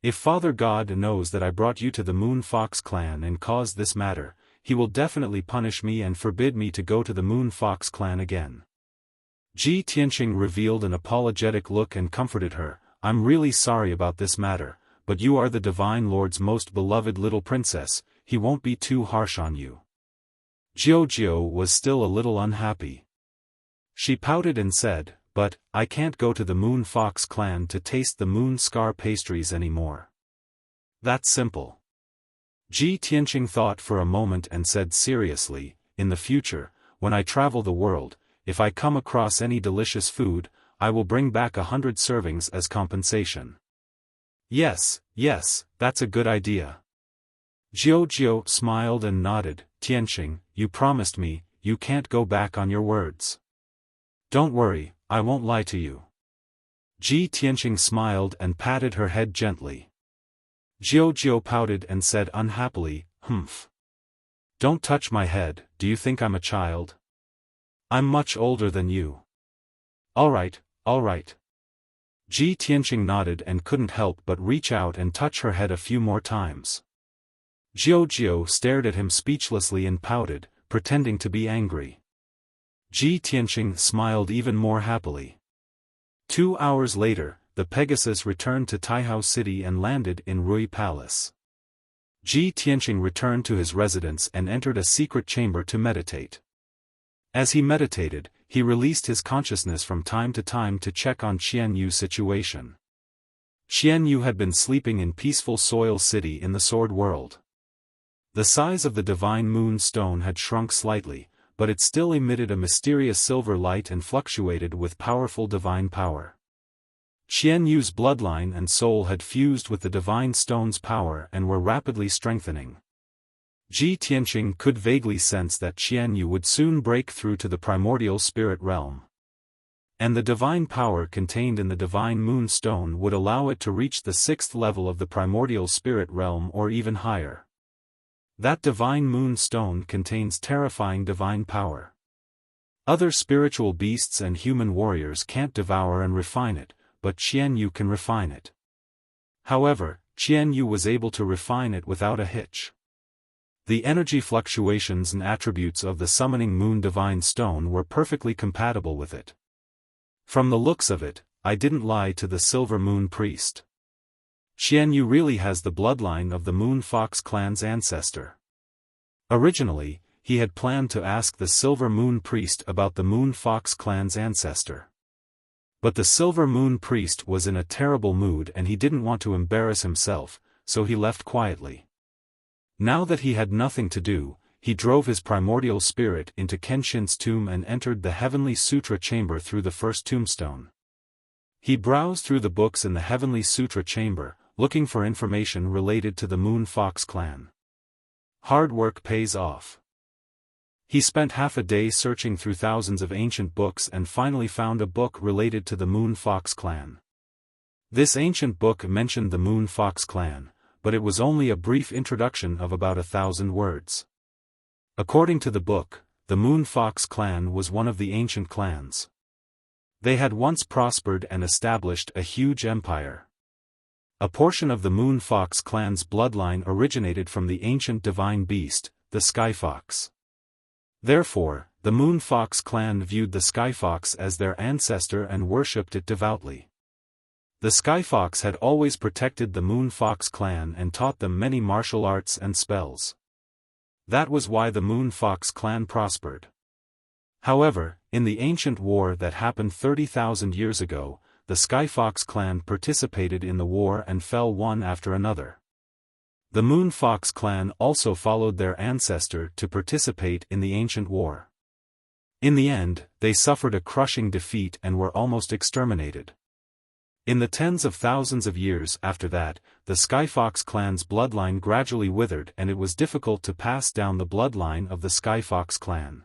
If Father God knows that I brought you to the Moon Fox clan and caused this matter, he will definitely punish me and forbid me to go to the Moon Fox clan again. Ji Tianqing revealed an apologetic look and comforted her. I'm really sorry about this matter, but you are the Divine Lord's most beloved little princess, he won't be too harsh on you. Jiao was still a little unhappy. She pouted and said, but, I can't go to the Moon Fox clan to taste the moon scar pastries anymore. That's simple. Ji Tianqing thought for a moment and said seriously, in the future, when I travel the world, if I come across any delicious food, I will bring back 100 servings as compensation. Yes, that's a good idea. Jiao smiled and nodded. Tianqing, you promised me, you can't go back on your words. Don't worry, I won't lie to you. Ji Tianqing smiled and patted her head gently. Jiao pouted and said unhappily, humph. Don't touch my head, do you think I'm a child? I'm much older than you. Alright. Ji Tianqing nodded and couldn't help but reach out and touch her head a few more times. Jiao stared at him speechlessly and pouted, pretending to be angry. Ji Tianqing smiled even more happily. 2 hours later, the Pegasus returned to Taihao City and landed in Rui Palace. Ji Tianqing returned to his residence and entered a secret chamber to meditate. As he meditated, he released his consciousness from time to time to check on Qian Yu's situation. Qian Yu had been sleeping in peaceful Soil City in the Sword World. The size of the divine moon stone had shrunk slightly, but it still emitted a mysterious silver light and fluctuated with powerful divine power. Qian Yu's bloodline and soul had fused with the divine stone's power and were rapidly strengthening. Ji Tianqing could vaguely sense that Qian Yu would soon break through to the primordial spirit realm. And the divine power contained in the divine moon stone would allow it to reach the 6th level of the primordial spirit realm or even higher. That divine moon stone contains terrifying divine power. Other spiritual beasts and human warriors can't devour and refine it, but Qian Yu can refine it. However, Qian Yu was able to refine it without a hitch. The energy fluctuations and attributes of the summoning moon divine stone were perfectly compatible with it. From the looks of it, I didn't lie to the Silver Moon Priest. Qian Yu really has the bloodline of the Moon Fox clan's ancestor. Originally, he had planned to ask the Silver Moon Priest about the Moon Fox clan's ancestor. But the Silver Moon Priest was in a terrible mood and he didn't want to embarrass himself, so he left quietly. Now that he had nothing to do, he drove his primordial spirit into Kenshin's tomb and entered the Heavenly Sutra chamber through the first tombstone. He browsed through the books in the Heavenly Sutra chamber, looking for information related to the Moon Fox clan. Hard work pays off. He spent half a day searching through thousands of ancient books and finally found a book related to the Moon Fox clan. This ancient book mentioned the Moon Fox clan, but it was only a brief introduction of about 1,000 words. According to the book, the Moon Fox clan was one of the ancient clans. They had once prospered and established a huge empire. A portion of the Moon Fox clan's bloodline originated from the ancient divine beast, the Sky Fox. Therefore, the Moon Fox clan viewed the Sky Fox as their ancestor and worshipped it devoutly. The Sky Fox had always protected the Moon Fox clan and taught them many martial arts and spells. That was why the Moon Fox clan prospered. However, in the ancient war that happened 30,000 years ago, the Sky Fox clan participated in the war and fell one after another. The Moon Fox clan also followed their ancestor to participate in the ancient war. In the end, they suffered a crushing defeat and were almost exterminated. In the tens of thousands of years after that, the Sky Fox clan's bloodline gradually withered and it was difficult to pass down the bloodline of the Sky Fox clan.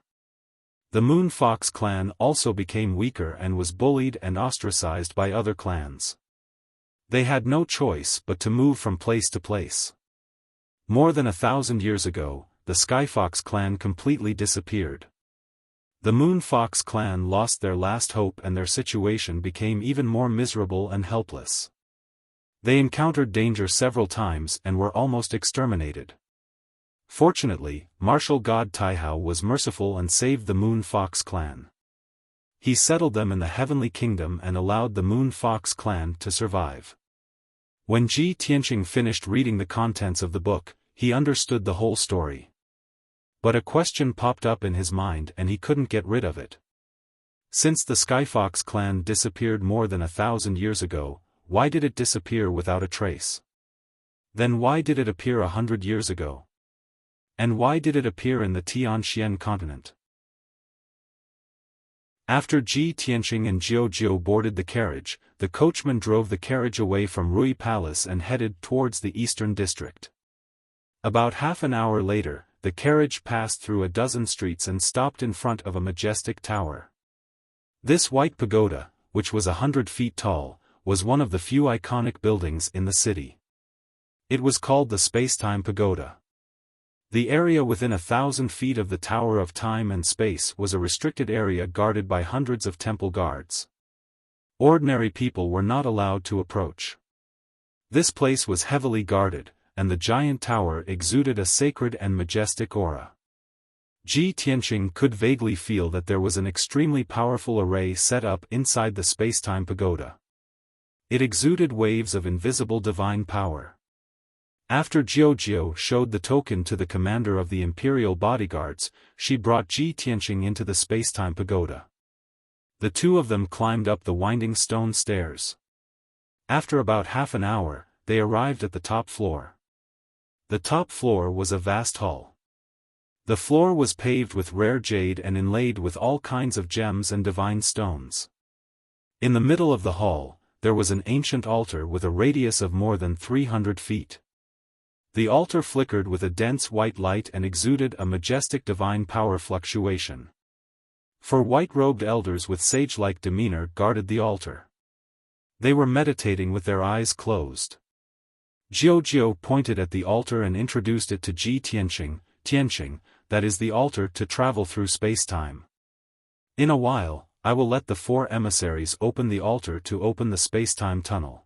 The Moon Fox clan also became weaker and was bullied and ostracized by other clans. They had no choice but to move from place to place. More than 1,000 years ago, the Sky Fox clan completely disappeared. The Moon Fox clan lost their last hope and their situation became even more miserable and helpless. They encountered danger several times and were almost exterminated. Fortunately, martial god Taihao was merciful and saved the Moon Fox clan. He settled them in the Heavenly Kingdom and allowed the Moon Fox clan to survive. When Ji Tianqing finished reading the contents of the book, he understood the whole story. But a question popped up in his mind and he couldn't get rid of it. Since the Skyfox clan disappeared more than 1,000 years ago, why did it disappear without a trace? Then why did it appear 100 years ago? And why did it appear in the Tianxian continent? After Ji Tianqing and Jiao boarded the carriage, the coachman drove the carriage away from Rui Palace and headed towards the eastern district. About half an hour later, the carriage passed through a dozen streets and stopped in front of a majestic tower. This white pagoda, which was 100 feet tall, was one of the few iconic buildings in the city. It was called the Space-Time Pagoda. The area within 1,000 feet of the Tower of Time and Space was a restricted area guarded by hundreds of temple guards. Ordinary people were not allowed to approach. This place was heavily guarded, and the giant tower exuded a sacred and majestic aura. Ji Tianqing could vaguely feel that there was an extremely powerful array set up inside the Space-Time Pagoda. It exuded waves of invisible divine power. After Jiao showed the token to the commander of the Imperial bodyguards, she brought Ji Tianqing into the Space-Time Pagoda. The two of them climbed up the winding stone stairs. After about half an hour, they arrived at the top floor. The top floor was a vast hall. The floor was paved with rare jade and inlaid with all kinds of gems and divine stones. In the middle of the hall, there was an ancient altar with a radius of more than 300 feet. The altar flickered with a dense white light and exuded a majestic divine power fluctuation. Four white-robed elders with sage-like demeanor guarded the altar. They were meditating with their eyes closed. Jiao pointed at the altar and introduced it to Ji Tianqing. Tianqing, that is the altar to travel through space-time. In a while, I will let the 4 emissaries open the altar to open the space-time tunnel.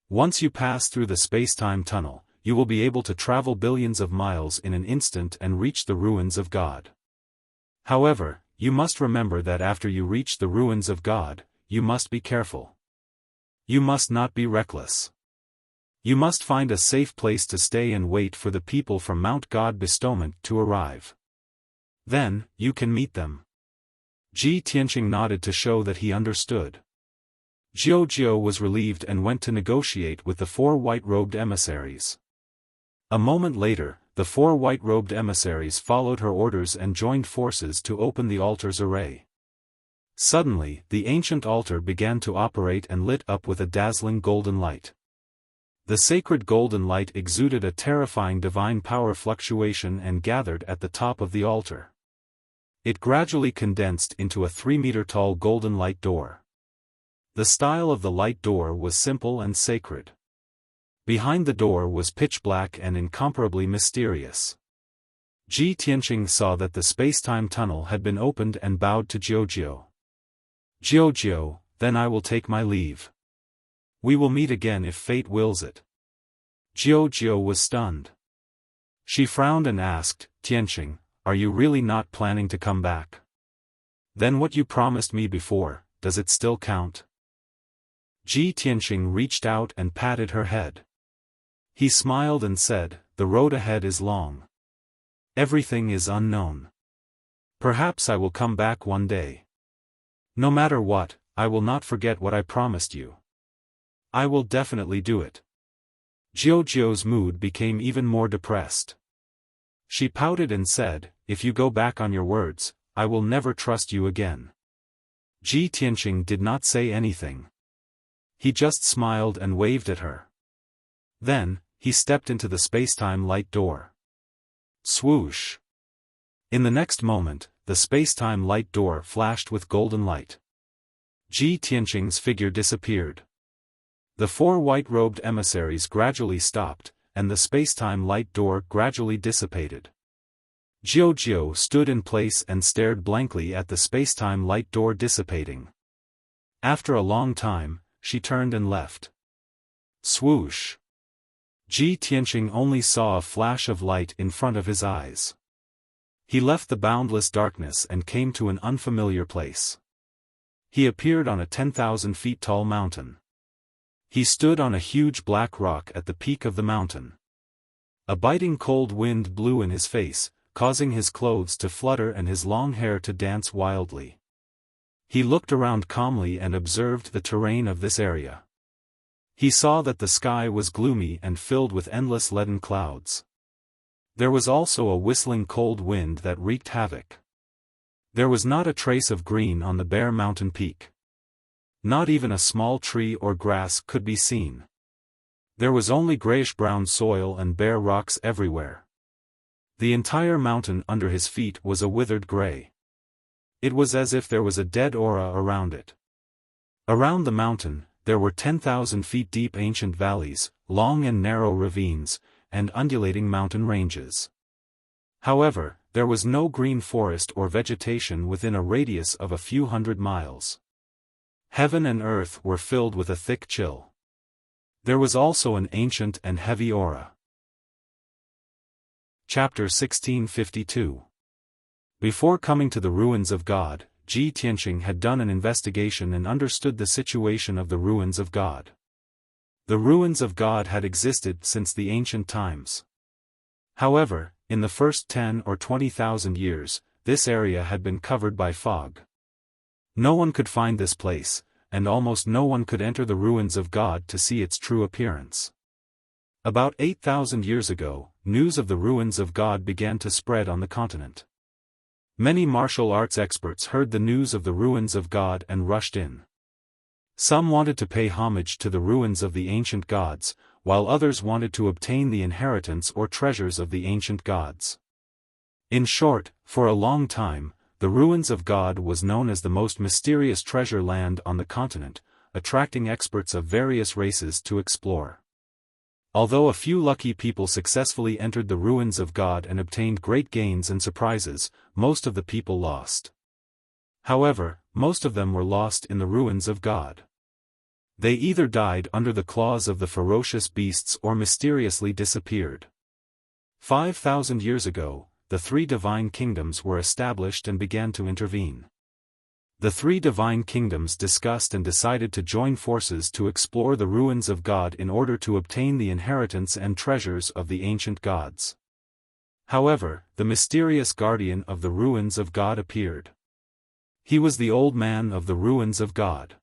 Once you pass through the space-time tunnel, you will be able to travel billions of miles in an instant and reach the ruins of God. However, you must remember that after you reach the ruins of God, you must be careful. You must not be reckless. You must find a safe place to stay and wait for the people from Mount God Bestowment to arrive. Then, you can meet them. Ji Tianqing nodded to show that he understood. Jiao was relieved and went to negotiate with the 4 white-robed emissaries. A moment later, the 4 white-robed emissaries followed her orders and joined forces to open the altar's array. Suddenly, the ancient altar began to operate and lit up with a dazzling golden light. The sacred golden light exuded a terrifying divine power fluctuation and gathered at the top of the altar. It gradually condensed into a 3-meter-tall golden light door. The style of the light door was simple and sacred. Behind the door was pitch black and incomparably mysterious. Ji Tianqing saw that the space-time tunnel had been opened and bowed to Jiao. Jiao, then I will take my leave. We will meet again if fate wills it. Jiao was stunned. She frowned and asked, Tianqing, are you really not planning to come back? Then what you promised me before, does it still count? Ji Tianqing reached out and patted her head. He smiled and said, the road ahead is long. Everything is unknown. Perhaps I will come back one day. No matter what, I will not forget what I promised you. I will definitely do it. Jiao's mood became even more depressed. She pouted and said, if you go back on your words, I will never trust you again. Ji Tianqing did not say anything. He just smiled and waved at her. Then, he stepped into the space-time light door. Swoosh! In the next moment, the space-time light door flashed with golden light. Ji Tianqing's figure disappeared. The 4 white-robed emissaries gradually stopped, and the space-time light door gradually dissipated. Jiao stood in place and stared blankly at the space-time light door dissipating. After a long time, she turned and left. Swoosh! Ji Tianqing only saw a flash of light in front of his eyes. He left the boundless darkness and came to an unfamiliar place. He appeared on a 10,000 feet tall mountain. He stood on a huge black rock at the peak of the mountain. A biting cold wind blew in his face, causing his clothes to flutter and his long hair to dance wildly. He looked around calmly and observed the terrain of this area. He saw that the sky was gloomy and filled with endless leaden clouds. There was also a whistling cold wind that wreaked havoc. There was not a trace of green on the bare mountain peak. Not even a small tree or grass could be seen. There was only grayish-brown soil and bare rocks everywhere. The entire mountain under his feet was a withered gray. It was as if there was a dead aura around it. Around the mountain, there were 10,000 feet deep ancient valleys, long and narrow ravines, and undulating mountain ranges. However, there was no green forest or vegetation within a radius of a few hundred miles. Heaven and earth were filled with a thick chill. There was also an ancient and heavy aura. Chapter 1652. Before coming to the ruins of God, Ji Tianqing had done an investigation and understood the situation of the ruins of God. The ruins of God had existed since the ancient times. However, in the first 10 or 20,000 years, this area had been covered by fog. No one could find this place, and almost no one could enter the ruins of God to see its true appearance. About 8,000 years ago, news of the ruins of God began to spread on the continent. Many martial arts experts heard the news of the ruins of God and rushed in. Some wanted to pay homage to the ruins of the ancient gods, while others wanted to obtain the inheritance or treasures of the ancient gods. In short, for a long time, the ruins of God was known as the most mysterious treasure land on the continent, attracting experts of various races to explore. Although a few lucky people successfully entered the ruins of God and obtained great gains and surprises, most of the people lost. However, most of them were lost in the ruins of God. They either died under the claws of the ferocious beasts or mysteriously disappeared. 5,000 years ago, the three divine kingdoms were established and began to intervene. The three divine kingdoms discussed and decided to join forces to explore the ruins of God in order to obtain the inheritance and treasures of the ancient gods. However, the mysterious guardian of the ruins of God appeared. He was the old man of the ruins of God.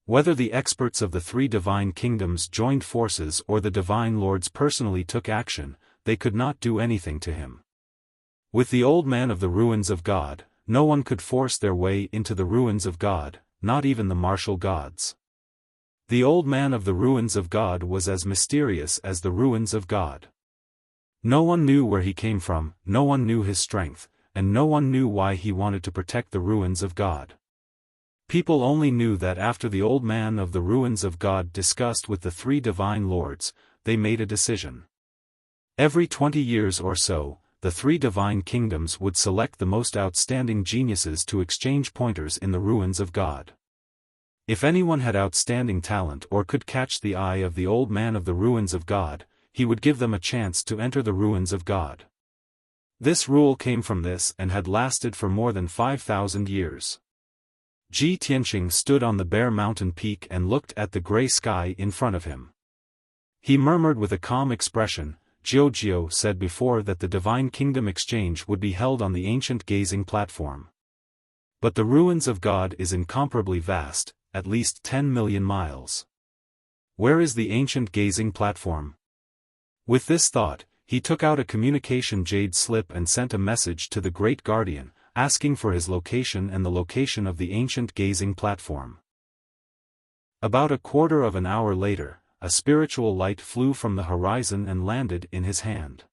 Whether the experts of the three divine kingdoms joined forces or the divine lords personally took action, they could not do anything to him. With the old man of the ruins of God, no one could force their way into the ruins of God, not even the martial gods. The old man of the ruins of God was as mysterious as the ruins of God. No one knew where he came from, no one knew his strength, and no one knew why he wanted to protect the ruins of God. People only knew that after the old man of the ruins of God discussed with the three divine lords, they made a decision. Every 20 years or so, the three divine kingdoms would select the most outstanding geniuses to exchange pointers in the ruins of God. If anyone had outstanding talent or could catch the eye of the old man of the ruins of God, he would give them a chance to enter the ruins of God. This rule came from this and had lasted for more than 5,000 years. Ji Tianqing stood on the bare mountain peak and looked at the gray sky in front of him. He murmured with a calm expression, "Jiao said before that the divine kingdom exchange would be held on the ancient gazing platform. But the ruins of God is incomparably vast, at least 10 million miles. Where is the ancient gazing platform?" With this thought, he took out a communication jade slip and sent a message to the great guardian, asking for his location and the location of the ancient gazing platform. About a quarter of an hour later, a spiritual light flew from the horizon and landed in his hand.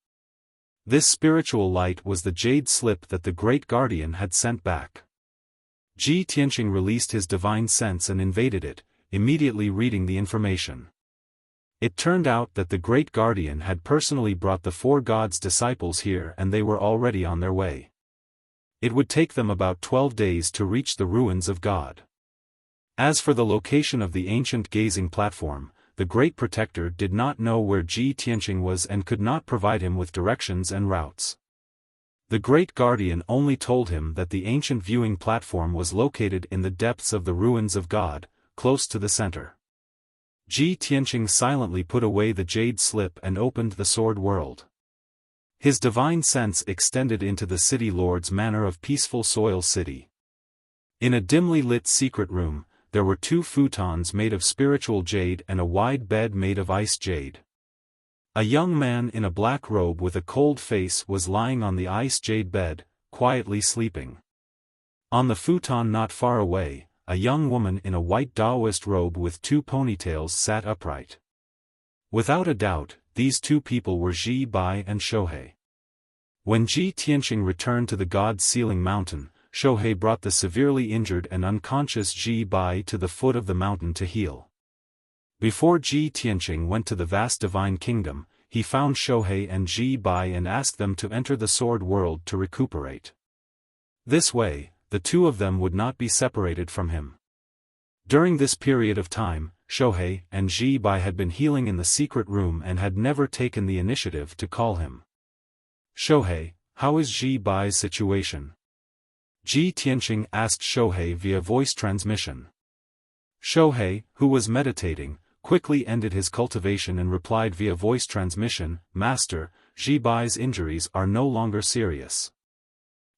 This spiritual light was the jade slip that the great guardian had sent back. Ji Tianqing released his divine sense and invaded it, immediately reading the information. It turned out that the great guardian had personally brought the four gods' disciples here and they were already on their way. It would take them about 12 days to reach the ruins of God. As for the location of the ancient gazing platform, the Great Protector did not know where Ji Tianqing was and could not provide him with directions and routes. The Great Guardian only told him that the ancient viewing platform was located in the depths of the ruins of God, close to the center. Ji Tianqing silently put away the jade slip and opened the sword world. His divine sense extended into the city lord's manor of peaceful soil city. In a dimly lit secret room, there were 2 futons made of spiritual jade and a wide bed made of ice jade. A young man in a black robe with a cold face was lying on the ice jade bed, quietly sleeping. On the futon not far away, a young woman in a white Taoist robe with 2 ponytails sat upright. Without a doubt, these 2 people were Ji Bai and Shohei. When Ji Tianqing returned to the God's Ceiling Mountain, Shohei brought the severely injured and unconscious Ji Bai to the foot of the mountain to heal. Before Ji Tianqing went to the vast divine kingdom, he found Shohei and Ji Bai and asked them to enter the sword world to recuperate. This way, the 2 of them would not be separated from him. During this period of time, Shohei and Ji Bai had been healing in the secret room and had never taken the initiative to call him. "Shohei, how is Ji Bai's situation?" Ji Tianqing asked Shohei via voice transmission. Shohei, who was meditating, quickly ended his cultivation and replied via voice transmission, "Master, Ji Bai's injuries are no longer serious.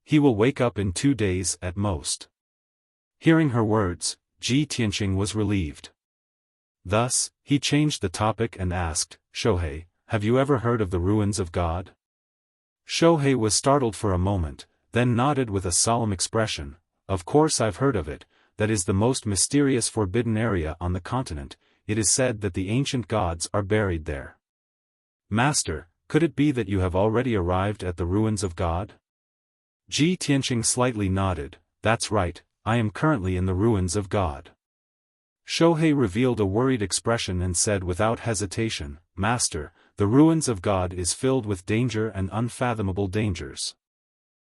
He will wake up in 2 days at most." Hearing her words, Ji Tianqing was relieved. Thus, he changed the topic and asked, "Shohei, have you ever heard of the ruins of God?" Shohei was startled for a moment, then nodded with a solemn expression, "Of course I've heard of it. That is the most mysterious forbidden area on the continent. It is said that the ancient gods are buried there." "Master, could it be that you have already arrived at the ruins of God?" Ji Tianqing slightly nodded, "That's right, I am currently in the ruins of God." Shohei revealed a worried expression and said without hesitation, "Master, the ruins of God is filled with danger and unfathomable dangers.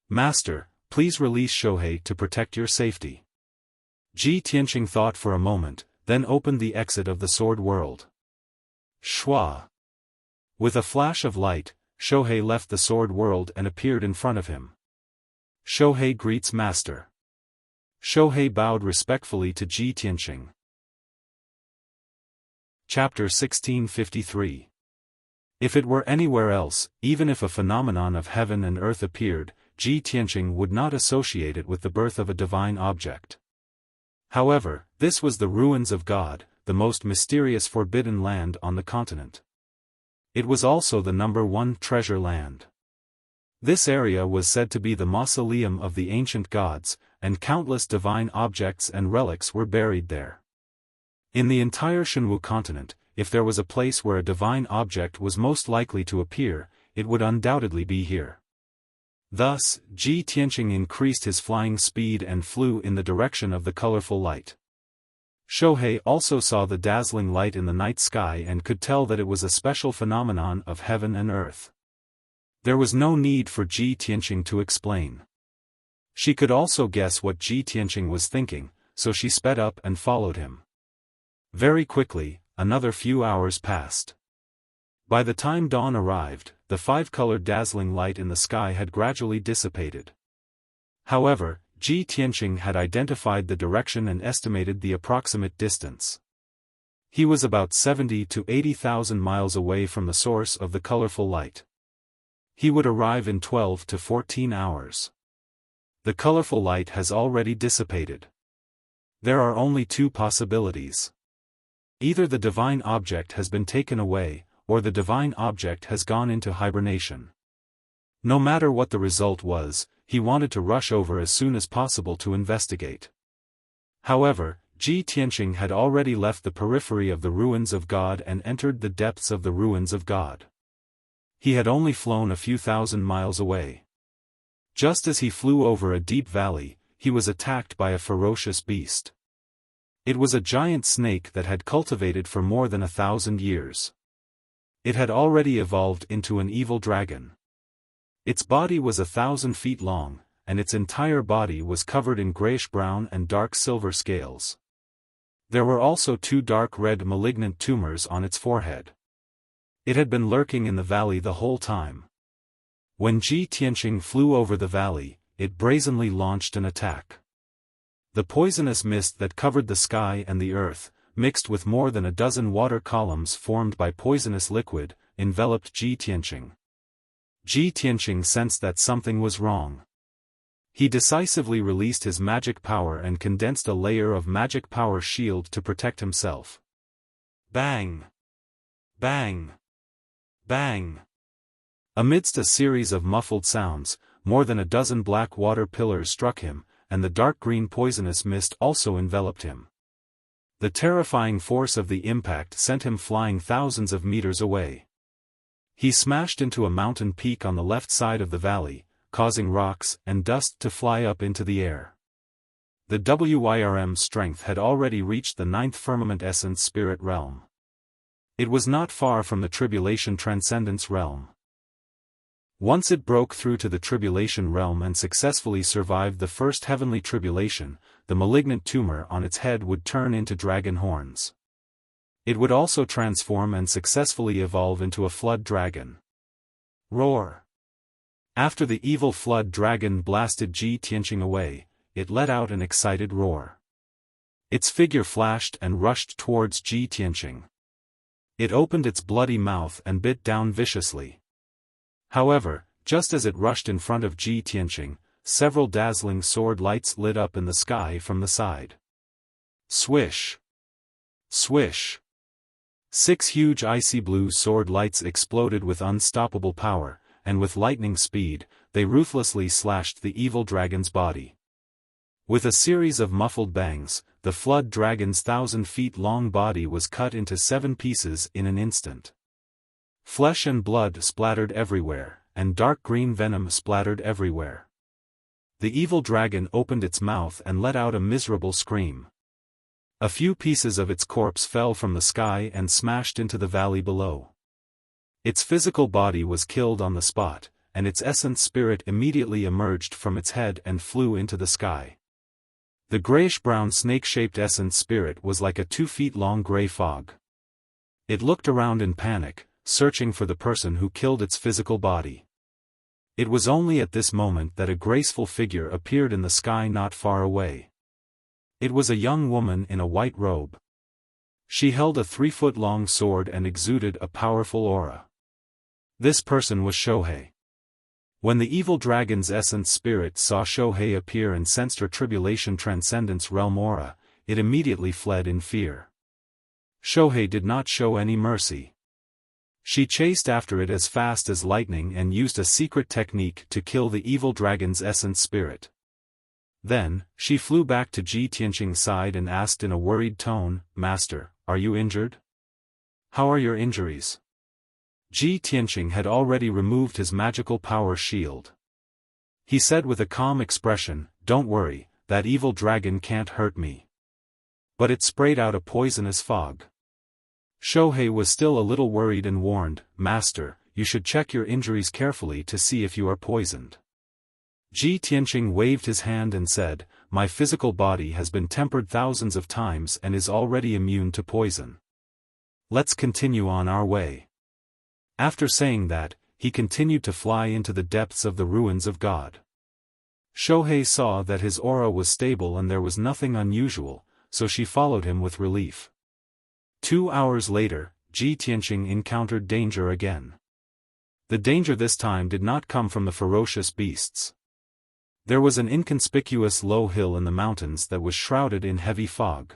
Master, please release Shohei to protect your safety." Ji Tianqing thought for a moment, then opened the exit of the sword world. Shwa! With a flash of light, Shohei left the sword world and appeared in front of him. Shohei greets Master. Shohei bowed respectfully to Ji Tianqing. Chapter 1653. If it were anywhere else, even if a phenomenon of heaven and earth appeared, Ji Tianqing would not associate it with the birth of a divine object. However, this was the ruins of God, the most mysterious forbidden land on the continent. It was also the #1 treasure land. This area was said to be the mausoleum of the ancient gods, and countless divine objects and relics were buried there. In the entire Shenwu continent, if there was a place where a divine object was most likely to appear, it would undoubtedly be here. Thus, Ji Tianqing increased his flying speed and flew in the direction of the colorful light. Shohei also saw the dazzling light in the night sky and could tell that it was a special phenomenon of heaven and earth. There was no need for Ji Tianqing to explain. She could also guess what Ji Tianqing was thinking, so she sped up and followed him. Very quickly, another few hours passed. By the time dawn arrived, the 5-colored dazzling light in the sky had gradually dissipated. However, Ji Tianqing had identified the direction and estimated the approximate distance. He was about 70 to 80,000 miles away from the source of the colorful light. He would arrive in 12 to 14 hours. The colorful light has already dissipated. There are only 2 possibilities. Either the divine object has been taken away, or the divine object has gone into hibernation. No matter what the result was, he wanted to rush over as soon as possible to investigate. However, Ji Tianqing had already left the periphery of the ruins of God and entered the depths of the ruins of God. He had only flown a few thousand miles away. Just as he flew over a deep valley, he was attacked by a ferocious beast. It was a giant snake that had cultivated for more than 1,000 years. It had already evolved into an evil dragon. Its body was 1,000 feet long, and its entire body was covered in grayish-brown and dark silver scales. There were also 2 dark red malignant tumors on its forehead. It had been lurking in the valley the whole time. When Ji Tianqing flew over the valley, it brazenly launched an attack. The poisonous mist that covered the sky and the earth, mixed with more than a dozen water columns formed by poisonous liquid, enveloped Ji Tianqing. Ji Tianqing sensed that something was wrong. He decisively released his magic power and condensed a layer of magic power shield to protect himself. Bang! Bang! Bang! Amidst a series of muffled sounds, more than a dozen black water pillars struck him, and the dark green poisonous mist also enveloped him. The terrifying force of the impact sent him flying thousands of meters away. He smashed into a mountain peak on the left side of the valley, causing rocks and dust to fly up into the air. The WYRM's strength had already reached the 9th firmament essence spirit realm. It was not far from the tribulation transcendence realm. Once it broke through to the tribulation realm and successfully survived the first heavenly tribulation, the malignant tumor on its head would turn into dragon horns. It would also transform and successfully evolve into a flood dragon. Roar! After the evil flood dragon blasted Ji Tianqing away, it let out an excited roar. Its figure flashed and rushed towards Ji Tianqing. It opened its bloody mouth and bit down viciously. However, just as it rushed in front of Ji Tianqing, several dazzling sword lights lit up in the sky from the side. Swish! Swish! 6 huge icy blue sword lights exploded with unstoppable power, and with lightning speed, they ruthlessly slashed the evil dragon's body. With a series of muffled bangs, the flood dragon's 1,000 feet long body was cut into 7 pieces in an instant. Flesh and blood splattered everywhere, and dark green venom splattered everywhere. The evil dragon opened its mouth and let out a miserable scream. A few pieces of its corpse fell from the sky and smashed into the valley below. Its physical body was killed on the spot, and its essence spirit immediately emerged from its head and flew into the sky. The grayish-brown snake-shaped essence spirit was like a 2 feet long gray fog. It looked around in panic, searching for the person who killed its physical body. It was only at this moment that a graceful figure appeared in the sky not far away. It was a young woman in a white robe. She held a 3-foot-long sword and exuded a powerful aura. This person was Shohei. When the evil dragon's essence spirit saw Shohei appear and sensed her tribulation transcendence realm aura, it immediately fled in fear. Shohei did not show any mercy. She chased after it as fast as lightning and used a secret technique to kill the evil dragon's essence spirit. Then, she flew back to Ji Tianqing's side and asked in a worried tone, "Master, are you injured? How are your injuries?" Ji Tianqing had already removed his magical power shield. He said with a calm expression, "Don't worry, that evil dragon can't hurt me." But it sprayed out a poisonous fog. Shohei was still a little worried and warned, "Master, you should check your injuries carefully to see if you are poisoned." Ji Tianqing waved his hand and said, "My physical body has been tempered thousands of times and is already immune to poison. Let's continue on our way." After saying that, he continued to fly into the depths of the ruins of God. Shohei saw that his aura was stable and there was nothing unusual, so she followed him with relief. 2 hours later, Ji Tianqing encountered danger again. The danger this time did not come from the ferocious beasts. There was an inconspicuous low hill in the mountains that was shrouded in heavy fog.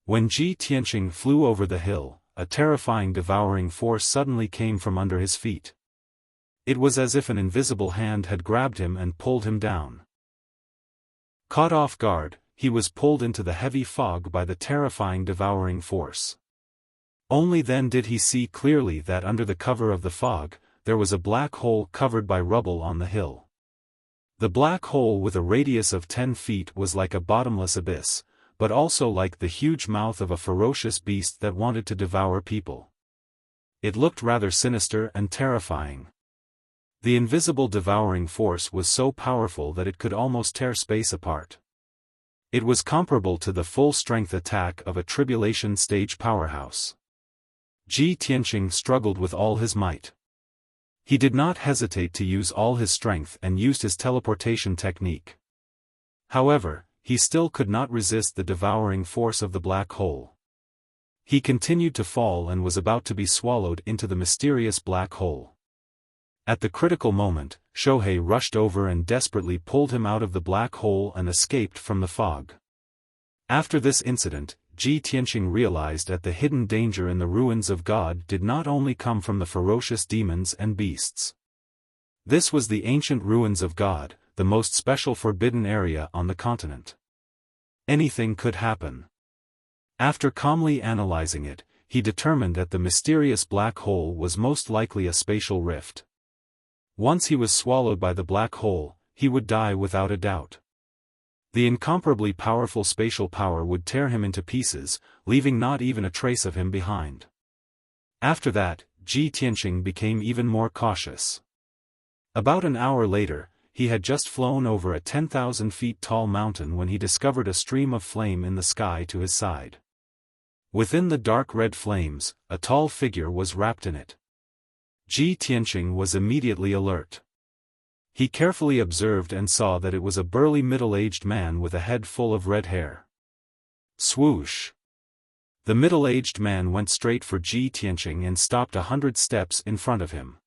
When Ji Tianqing flew over the hill, a terrifying devouring force suddenly came from under his feet. It was as if an invisible hand had grabbed him and pulled him down. Caught off guard, he was pulled into the heavy fog by the terrifying devouring force. Only then did he see clearly that under the cover of the fog, there was a black hole covered by rubble on the hill. The black hole with a radius of 10 feet was like a bottomless abyss, but also like the huge mouth of a ferocious beast that wanted to devour people. It looked rather sinister and terrifying. The invisible devouring force was so powerful that it could almost tear space apart. It was comparable to the full-strength attack of a tribulation stage powerhouse. Ji Tianqing struggled with all his might. He did not hesitate to use all his strength and used his teleportation technique. However, he still could not resist the devouring force of the black hole. He continued to fall and was about to be swallowed into the mysterious black hole. At the critical moment, Shohei rushed over and desperately pulled him out of the black hole and escaped from the fog. After this incident, Ji Tianqing realized that the hidden danger in the ruins of God did not only come from the ferocious demons and beasts. This was the ancient ruins of God, the most special forbidden area on the continent. Anything could happen. After calmly analyzing it, he determined that the mysterious black hole was most likely a spatial rift. Once he was swallowed by the black hole, he would die without a doubt. The incomparably powerful spatial power would tear him into pieces, leaving not even a trace of him behind. After that, Ji Tianqing became even more cautious. About an hour later, he had just flown over a 10,000 feet tall mountain when he discovered a stream of flame in the sky to his side. Within the dark red flames, a tall figure was wrapped in it. Ji Tianqing was immediately alert. He carefully observed and saw that it was a burly middle-aged man with a head full of red hair. Swoosh! The middle-aged man went straight for Ji Tianqing and stopped 100 steps in front of him.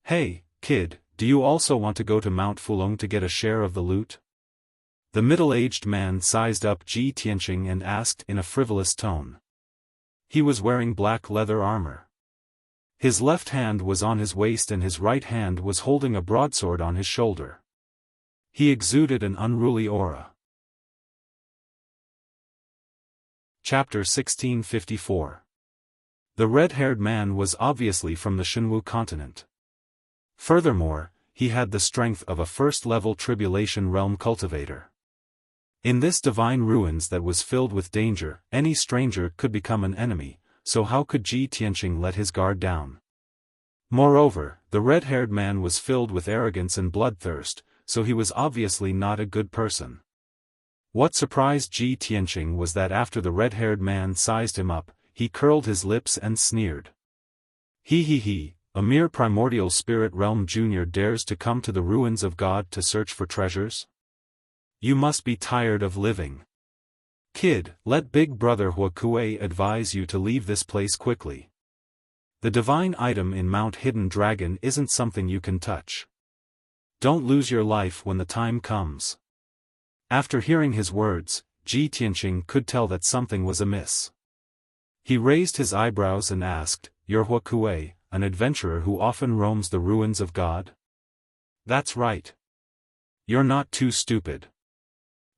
"Hey, kid, do you also want to go to Mount Fulong to get a share of the loot?" The middle-aged man sized up Ji Tianqing and asked in a frivolous tone. He was wearing black leather armor. His left hand was on his waist and his right hand was holding a broadsword on his shoulder. He exuded an unruly aura. Chapter 1654. The red-haired man was obviously from the Shenwu continent. Furthermore, he had the strength of a first-level tribulation realm cultivator. In this divine ruins that was filled with danger, any stranger could become an enemy, so how could Ji Tianqing let his guard down? Moreover, the red-haired man was filled with arrogance and bloodthirst, so he was obviously not a good person. What surprised Ji Tianqing was that after the red-haired man sized him up, he curled his lips and sneered. He, a mere primordial spirit realm junior dares to come to the ruins of God to search for treasures? You must be tired of living. Kid, let Big Brother Huakue advise you to leave this place quickly. The divine item in Mount Hidden Dragon isn't something you can touch. Don't lose your life when the time comes. After hearing his words, Ji Tianqing could tell that something was amiss. He raised his eyebrows and asked, "You're Huakue, an adventurer who often roams the ruins of God?" "That's right. You're not too stupid."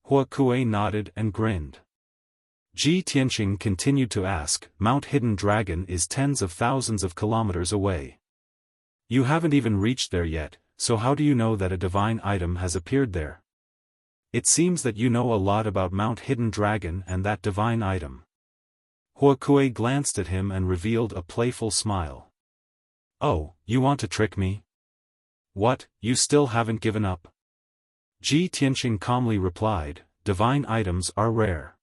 Huakue nodded and grinned. Ji Tianqing continued to ask, "Mount Hidden Dragon is tens of thousands of kilometers away. You haven't even reached there yet, so how do you know that a divine item has appeared there? It seems that you know a lot about Mount Hidden Dragon and that divine item." Huakue glanced at him and revealed a playful smile. "Oh, you want to trick me? What, you still haven't given up?" Ji Tianqing calmly replied, "Divine items are rare.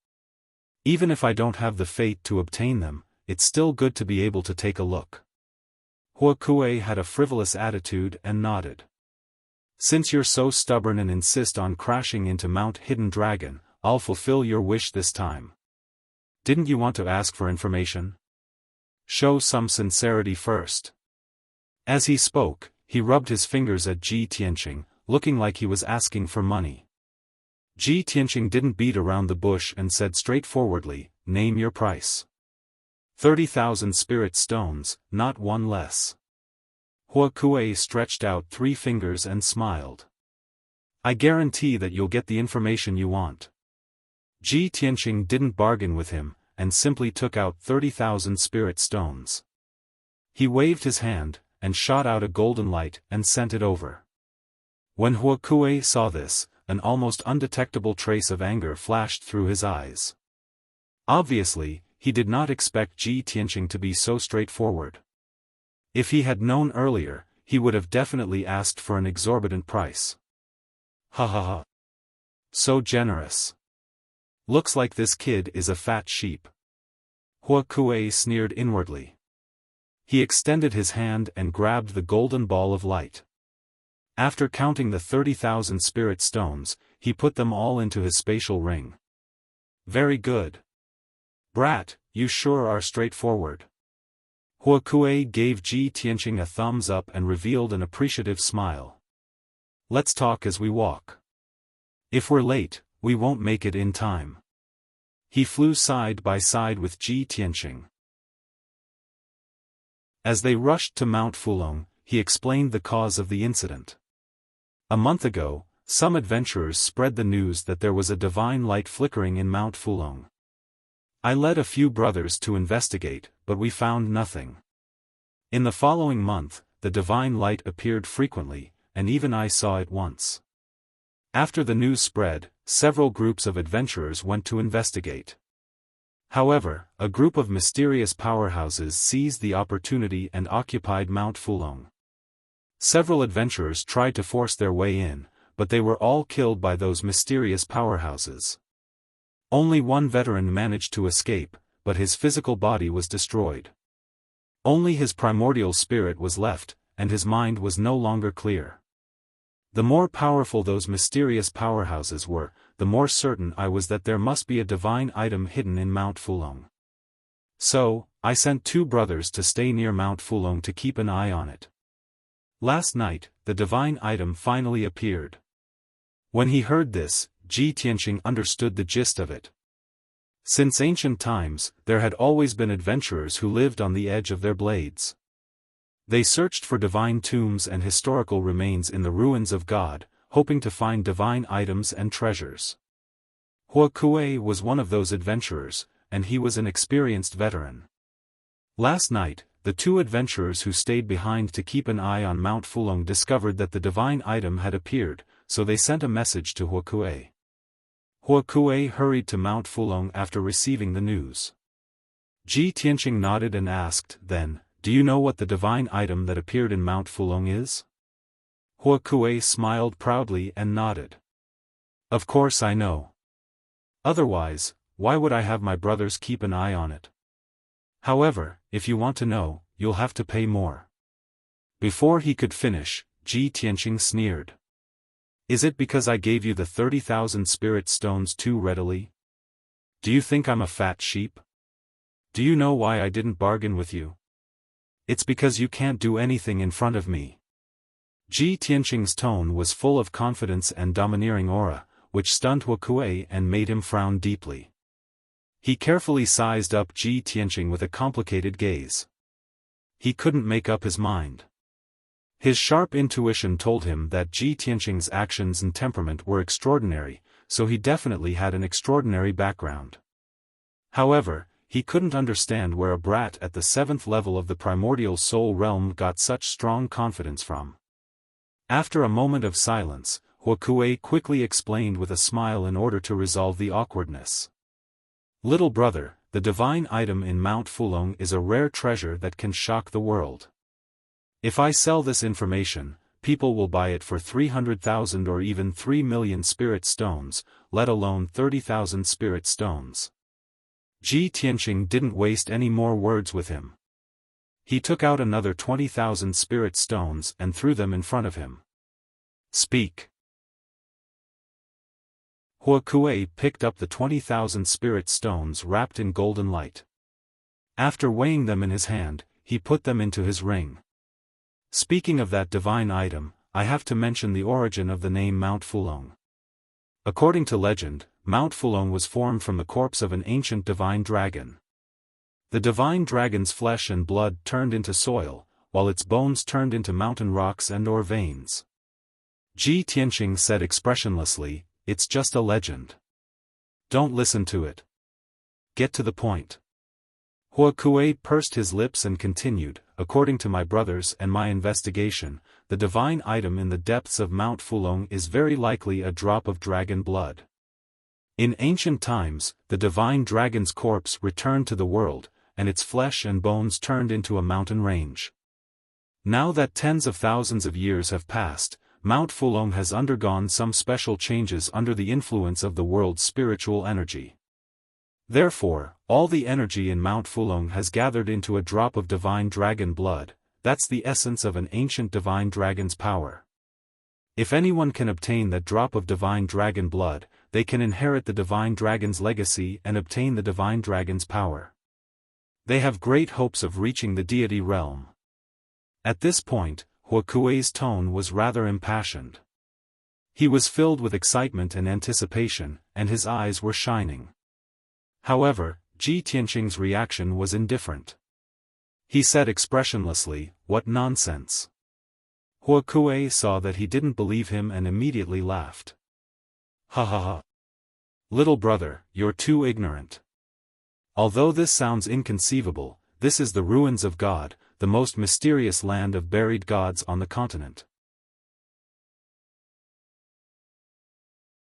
Even if I don't have the fate to obtain them, it's still good to be able to take a look." Huakue had a frivolous attitude and nodded. "Since you're so stubborn and insist on crashing into Mount Hidden Dragon, I'll fulfill your wish this time. Didn't you want to ask for information? Show some sincerity first." As he spoke, he rubbed his fingers at Ji Tianqing, looking like he was asking for money. Ji Tianqing didn't beat around the bush and said straightforwardly, "Name your price." 30,000 spirit stones, not one less. Huakue stretched out 3 fingers and smiled. "I guarantee that you'll get the information you want." Ji Tianqing didn't bargain with him, and simply took out 30,000 spirit stones. He waved his hand, and shot out a golden light and sent it over. When Huakue saw this, an almost undetectable trace of anger flashed through his eyes. Obviously, he did not expect Ji Tianqing to be so straightforward. If he had known earlier, he would have definitely asked for an exorbitant price. Ha ha ha. So generous. Looks like this kid is a fat sheep. Hua Kuei sneered inwardly. He extended his hand and grabbed the golden ball of light. After counting the 30,000 spirit stones, he put them all into his spatial ring. Very good. Brat, you sure are straightforward. Hua Kuei gave Ji Tianqing a thumbs up and revealed an appreciative smile. Let's talk as we walk. If we're late, we won't make it in time. He flew side by side with Ji Tianqing. As they rushed to Mount Fulong, he explained the cause of the incident. A month ago, some adventurers spread the news that there was a divine light flickering in Mount Fulong. I led a few brothers to investigate, but we found nothing. In the following month, the divine light appeared frequently, and even I saw it once. After the news spread, several groups of adventurers went to investigate. However, a group of mysterious powerhouses seized the opportunity and occupied Mount Fulong. Several adventurers tried to force their way in, but they were all killed by those mysterious powerhouses. Only one veteran managed to escape, but his physical body was destroyed. Only his primordial spirit was left, and his mind was no longer clear. The more powerful those mysterious powerhouses were, the more certain I was that there must be a divine item hidden in Mount Fulong. So, I sent 2 brothers to stay near Mount Fulong to keep an eye on it. Last night, the divine item finally appeared. When he heard this, Ji Tianqing understood the gist of it. Since ancient times, there had always been adventurers who lived on the edge of their blades. They searched for divine tombs and historical remains in the ruins of God, hoping to find divine items and treasures. Hua Kuei was one of those adventurers, and he was an experienced veteran. Last night, the 2 adventurers who stayed behind to keep an eye on Mount Fulong discovered that the divine item had appeared, so they sent a message to Hua Kuei. Hua Kuei hurried to Mount Fulong after receiving the news. Ji Tianqing nodded and asked, then, do you know what the divine item that appeared in Mount Fulong is? Hua Kuei smiled proudly and nodded. Of course I know. Otherwise, why would I have my brothers keep an eye on it? However, if you want to know, you'll have to pay more. Before he could finish, Ji Tianqing sneered. Is it because I gave you the 30,000 spirit stones too readily? Do you think I'm a fat sheep? Do you know why I didn't bargain with you? It's because you can't do anything in front of me. Ji Tianqing's tone was full of confidence and domineering aura, which stunned Hua Kuei and made him frown deeply. He carefully sized up Ji Tianqing with a complicated gaze. He couldn't make up his mind. His sharp intuition told him that Ji Tianqing's actions and temperament were extraordinary, so he definitely had an extraordinary background. However, he couldn't understand where a brat at the 7th level of the primordial soul realm got such strong confidence from. After a moment of silence, Hua Kuei quickly explained with a smile in order to resolve the awkwardness. Little brother, the divine item in Mount Fulong is a rare treasure that can shock the world. If I sell this information, people will buy it for 300,000 or even 3 million spirit stones, let alone 30,000 spirit stones. Ji Tianqing didn't waste any more words with him. He took out another 20,000 spirit stones and threw them in front of him. Speak. Hua Kuei picked up the 20,000 spirit stones wrapped in golden light. After weighing them in his hand, he put them into his ring. Speaking of that divine item, I have to mention the origin of the name Mount Fulong. According to legend, Mount Fulong was formed from the corpse of an ancient divine dragon. The divine dragon's flesh and blood turned into soil, while its bones turned into mountain rocks and/or veins. Ji Tianqing said expressionlessly, "It's just a legend. Don't listen to it. Get to the point." Hua Kuei pursed his lips and continued, "According to my brothers and my investigation, the divine item in the depths of Mount Fulong is very likely a drop of dragon blood. In ancient times, the divine dragon's corpse returned to the world, and its flesh and bones turned into a mountain range. Now that tens of thousands of years have passed, Mount Fulong has undergone some special changes under the influence of the world's spiritual energy. Therefore, all the energy in Mount Fulong has gathered into a drop of divine dragon blood. That's the essence of an ancient divine dragon's power. If anyone can obtain that drop of divine dragon blood, they can inherit the divine dragon's legacy and obtain the divine dragon's power. They have great hopes of reaching the deity realm. At this point, Huokuei's tone was rather impassioned. He was filled with excitement and anticipation, and his eyes were shining. However, Ji Tianqing's reaction was indifferent. He said expressionlessly, "What nonsense." Huokuei saw that he didn't believe him and immediately laughed. "Ha ha ha. Little brother, you're too ignorant. Although this sounds inconceivable, this is the ruins of God, the most mysterious land of buried gods on the continent."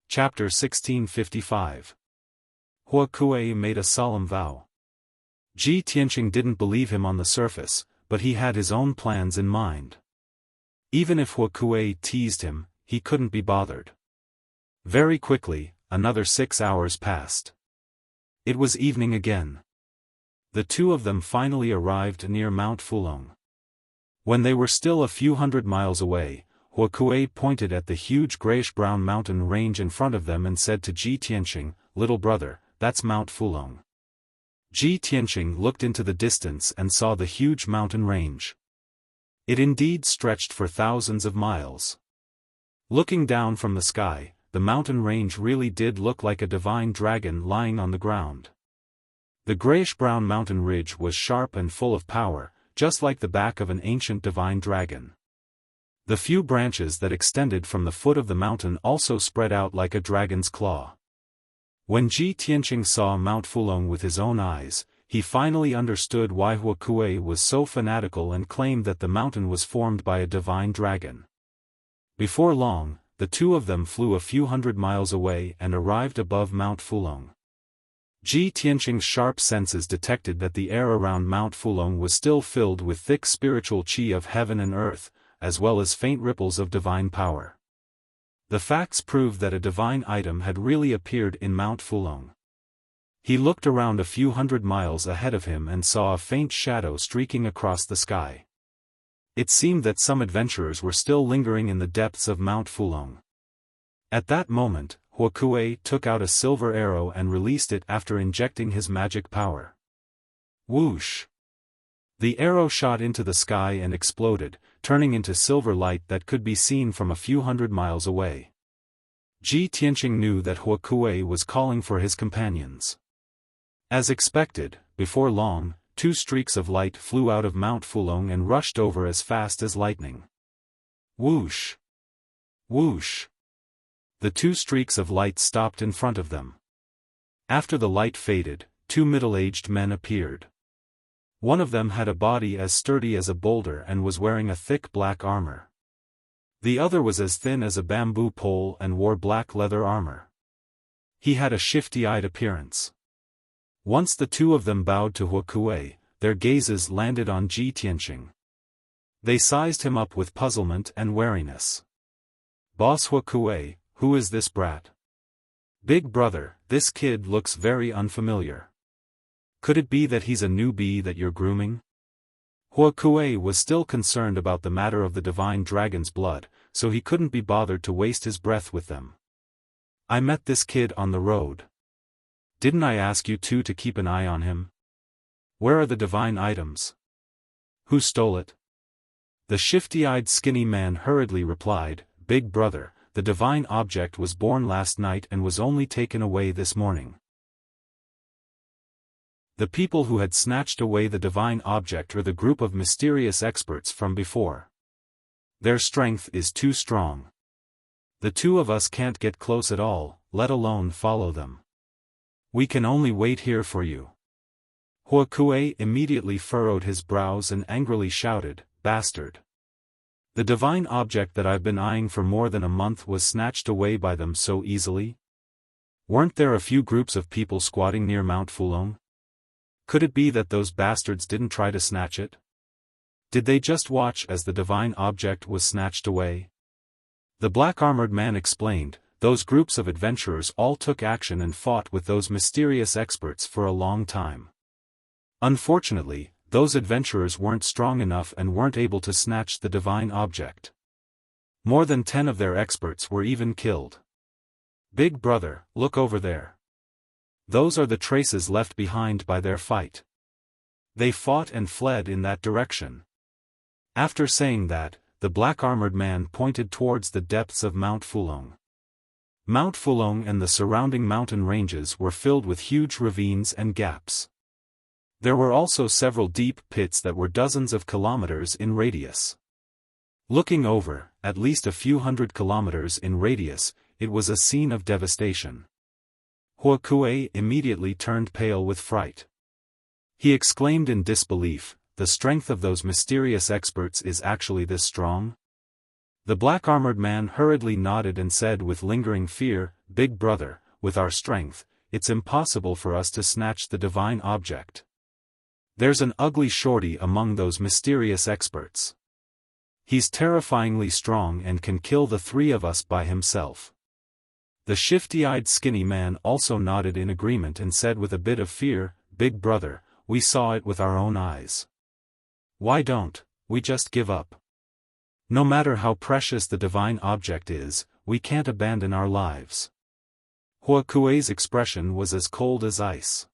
Chapter 1655. Huokuei made a solemn vow. Ji Tianqing didn't believe him on the surface, but he had his own plans in mind. Even if Huokuei teased him, he couldn't be bothered. Very quickly, another 6 hours passed. It was evening again. The two of them finally arrived near Mount Fulong. When they were still a few hundred miles away, Huokuei pointed at the huge grayish-brown mountain range in front of them and said to Ji Tianqing, "Little brother, that's Mount Fulong." Ji Tianqing looked into the distance and saw the huge mountain range. It indeed stretched for thousands of miles. Looking down from the sky, the mountain range really did look like a divine dragon lying on the ground. The grayish-brown mountain ridge was sharp and full of power, just like the back of an ancient divine dragon. The few branches that extended from the foot of the mountain also spread out like a dragon's claw. When Ji Tianqing saw Mount Fulong with his own eyes, he finally understood why Huokuei was so fanatical and claimed that the mountain was formed by a divine dragon. Before long, the two of them flew a few hundred miles away and arrived above Mount Fulong. Ji Tianqing's sharp senses detected that the air around Mount Fulong was still filled with thick spiritual qi of heaven and earth, as well as faint ripples of divine power. The facts proved that a divine item had really appeared in Mount Fulong. He looked around a few hundred miles ahead of him and saw a faint shadow streaking across the sky. It seemed that some adventurers were still lingering in the depths of Mount Fulong. At that moment, Huokuei took out a silver arrow and released it after injecting his magic power. Whoosh! The arrow shot into the sky and exploded, turning into silver light that could be seen from a few hundred miles away. Ji Tianqing knew that Huokuei was calling for his companions. As expected, before long, 2 streaks of light flew out of Mount Fulong and rushed over as fast as lightning. Whoosh! Whoosh! The 2 streaks of light stopped in front of them. After the light faded, 2 middle-aged men appeared. One of them had a body as sturdy as a boulder and was wearing a thick black armor. The other was as thin as a bamboo pole and wore black leather armor. He had a shifty-eyed appearance. Once the two of them bowed to Huokuei, their gazes landed on Ji Tianqing. They sized him up with puzzlement and wariness. "Boss Huokuei, who is this brat?" "Big brother, this kid looks very unfamiliar. Could it be that he's a newbie that you're grooming?" Huokuei was still concerned about the matter of the divine dragon's blood, so he couldn't be bothered to waste his breath with them. "I met this kid on the road. Didn't I ask you two to keep an eye on him? Where are the divine items? Who stole it?" The shifty-eyed skinny man hurriedly replied, "Big brother, the divine object was born last night and was only taken away this morning." The people who had snatched away the divine object are the group of mysterious experts from before. Their strength is too strong. The two of us can't get close at all, let alone follow them. We can only wait here for you. Huokuei immediately furrowed his brows and angrily shouted, "Bastard! The divine object that I've been eyeing for more than a month was snatched away by them so easily? Weren't there a few groups of people squatting near Mount Fulong? Could it be that those bastards didn't try to snatch it? Did they just watch as the divine object was snatched away?" The black-armored man explained, those groups of adventurers all took action and fought with those mysterious experts for a long time. Unfortunately, those adventurers weren't strong enough and weren't able to snatch the divine object. More than 10 of their experts were even killed. Big brother, look over there. Those are the traces left behind by their fight. They fought and fled in that direction. After saying that, the black-armored man pointed towards the depths of Mount Fulong. Mount Fulong and the surrounding mountain ranges were filled with huge ravines and gaps. There were also several deep pits that were dozens of kilometers in radius. Looking over, at least a few hundred kilometers in radius, it was a scene of devastation. Huokue immediately turned pale with fright. He exclaimed in disbelief, "The strength of those mysterious experts is actually this strong?" The black-armored man hurriedly nodded and said with lingering fear, "Big brother, with our strength, it's impossible for us to snatch the divine object. There's an ugly shorty among those mysterious experts. He's terrifyingly strong and can kill the 3 of us by himself." The shifty-eyed skinny man also nodded in agreement and said with a bit of fear, "Big brother, we saw it with our own eyes. Why don't we just give up? No matter how precious the divine object is, we can't abandon our lives." Huokue's expression was as cold as ice.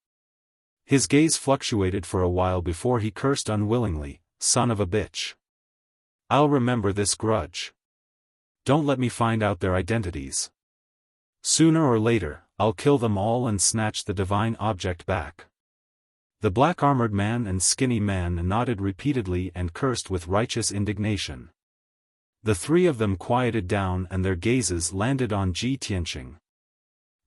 His gaze fluctuated for a while before he cursed unwillingly, "Son of a bitch. I'll remember this grudge. Don't let me find out their identities. Sooner or later, I'll kill them all and snatch the divine object back." The black-armored man and skinny man nodded repeatedly and cursed with righteous indignation. The 3 of them quieted down and their gazes landed on Ji Tianqing.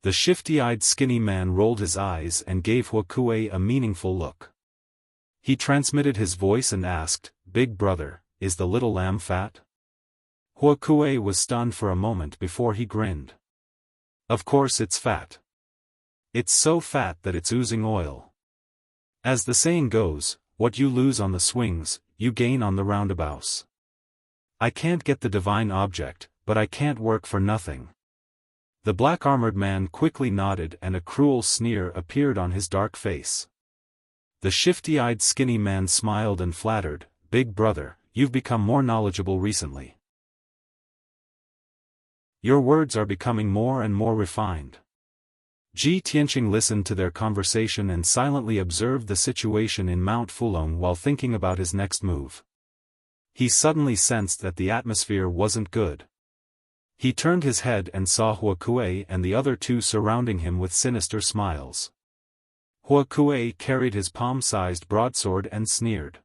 The shifty-eyed skinny man rolled his eyes and gave Huokue a meaningful look. He transmitted his voice and asked, "Big brother, is the little lamb fat?" Huokue was stunned for a moment before he grinned. "Of course it's fat. It's so fat that it's oozing oil. As the saying goes, what you lose on the swings, you gain on the roundabouts. I can't get the divine object, but I can't work for nothing." The black-armored man quickly nodded and a cruel sneer appeared on his dark face. The shifty-eyed skinny man smiled and flattered, "Big brother, you've become more knowledgeable recently. Your words are becoming more and more refined." Ji Tianqing listened to their conversation and silently observed the situation in Mount Fulong while thinking about his next move. He suddenly sensed that the atmosphere wasn't good. He turned his head and saw Huokue and the other 2 surrounding him with sinister smiles. Huokue carried his palm-sized broadsword and sneered.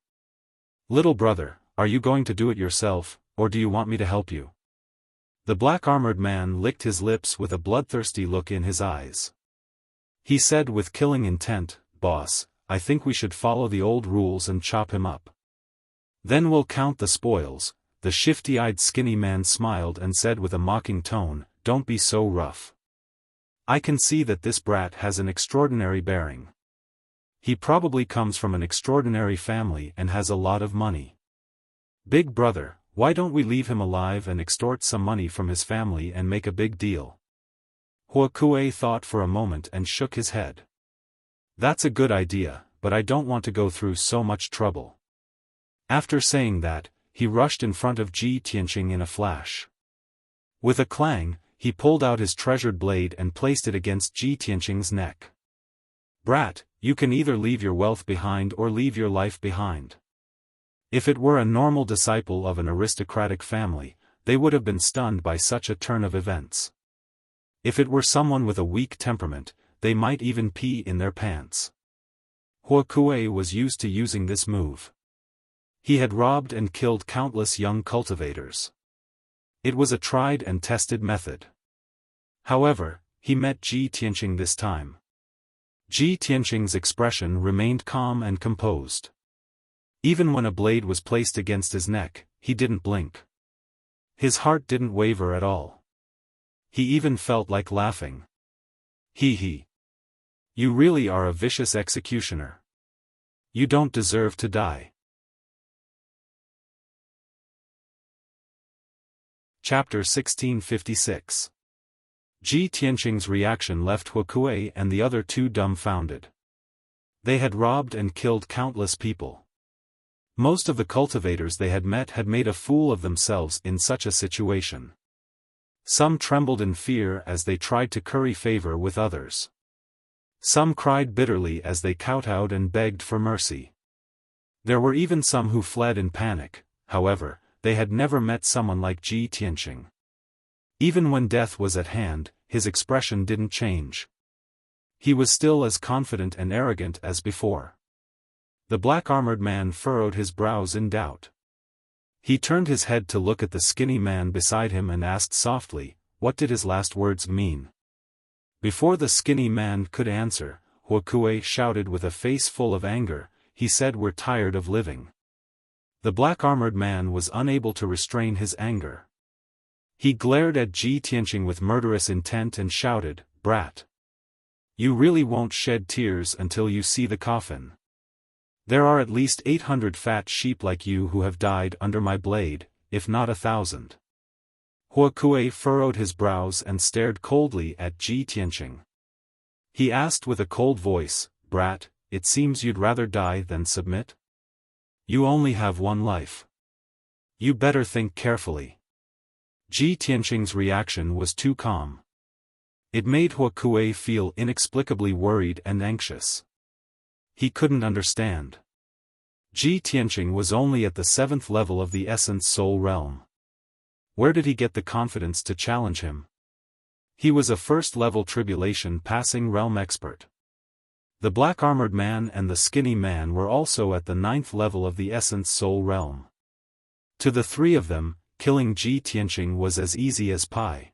"Little brother, are you going to do it yourself, or do you want me to help you?" The black-armored man licked his lips with a bloodthirsty look in his eyes. He said with killing intent, "Boss, I think we should follow the old rules and chop him up. Then we'll count the spoils." The shifty-eyed skinny man smiled and said with a mocking tone, "Don't be so rough. I can see that this brat has an extraordinary bearing. He probably comes from an extraordinary family and has a lot of money. Big brother, why don't we leave him alive and extort some money from his family and make a big deal?" Huokue thought for a moment and shook his head. "That's a good idea, but I don't want to go through so much trouble." After saying that, he rushed in front of Ji Tianqing in a flash. With a clang, he pulled out his treasured blade and placed it against Ji Tianqing's neck. "Brat, you can either leave your wealth behind or leave your life behind." If it were a normal disciple of an aristocratic family, they would have been stunned by such a turn of events. If it were someone with a weak temperament, they might even pee in their pants. Huokue was used to using this move. He had robbed and killed countless young cultivators. It was a tried and tested method. However, he met Ji Tianqing this time. Ji Tianqing's expression remained calm and composed. Even when a blade was placed against his neck, he didn't blink. His heart didn't waver at all. He even felt like laughing. He. You really are a vicious executioner. You don't deserve to die." Chapter 1656. Ji Tianqing's reaction left Huokue and the other two dumbfounded. They had robbed and killed countless people. Most of the cultivators they had met had made a fool of themselves in such a situation. Some trembled in fear as they tried to curry favor with others. Some cried bitterly as they kowtowed and begged for mercy. There were even some who fled in panic. However, they had never met someone like Ji Tianqing. Even when death was at hand, his expression didn't change. He was still as confident and arrogant as before. The black-armored man furrowed his brows in doubt. He turned his head to look at the skinny man beside him and asked softly, what did his last words mean? Before the skinny man could answer, Huokue shouted with a face full of anger, he said, "We're tired of living." The black-armored man was unable to restrain his anger. He glared at Ji Tianqing with murderous intent and shouted, "Brat! You really won't shed tears until you see the coffin. There are at least 800 fat sheep like you who have died under my blade, if not 1,000. Huokue furrowed his brows and stared coldly at Ji Tianqing. He asked with a cold voice, "Brat, it seems you'd rather die than submit? You only have one life. You better think carefully." Ji Tianqing's reaction was too calm. It made Huokue feel inexplicably worried and anxious. He couldn't understand. Ji Tianqing was only at the 7th level of the Essence Soul Realm. Where did he get the confidence to challenge him? He was a first-level tribulation passing realm expert. The black-armored man and the skinny man were also at the 9th level of the Essence Soul Realm. To the three of them, killing Ji Tianqing was as easy as pie.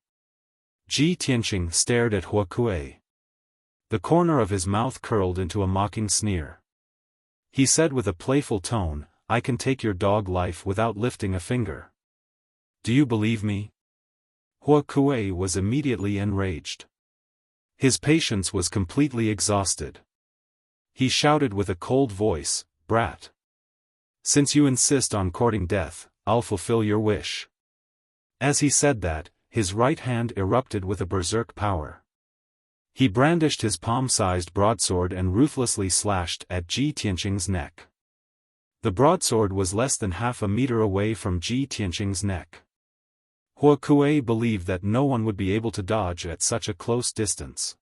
Ji Tianqing stared at Huokue. The corner of his mouth curled into a mocking sneer. He said with a playful tone, "I can take your dog life without lifting a finger. Do you believe me?" Huokue was immediately enraged. His patience was completely exhausted. He shouted with a cold voice, "Brat! Since you insist on courting death, I'll fulfill your wish." As he said that, his right hand erupted with a berserk power. He brandished his palm-sized broadsword and ruthlessly slashed at Ji Tianqing's neck. The broadsword was less than half a meter away from Ji Tianqing's neck. Huokue believed that no one would be able to dodge at such a close distance.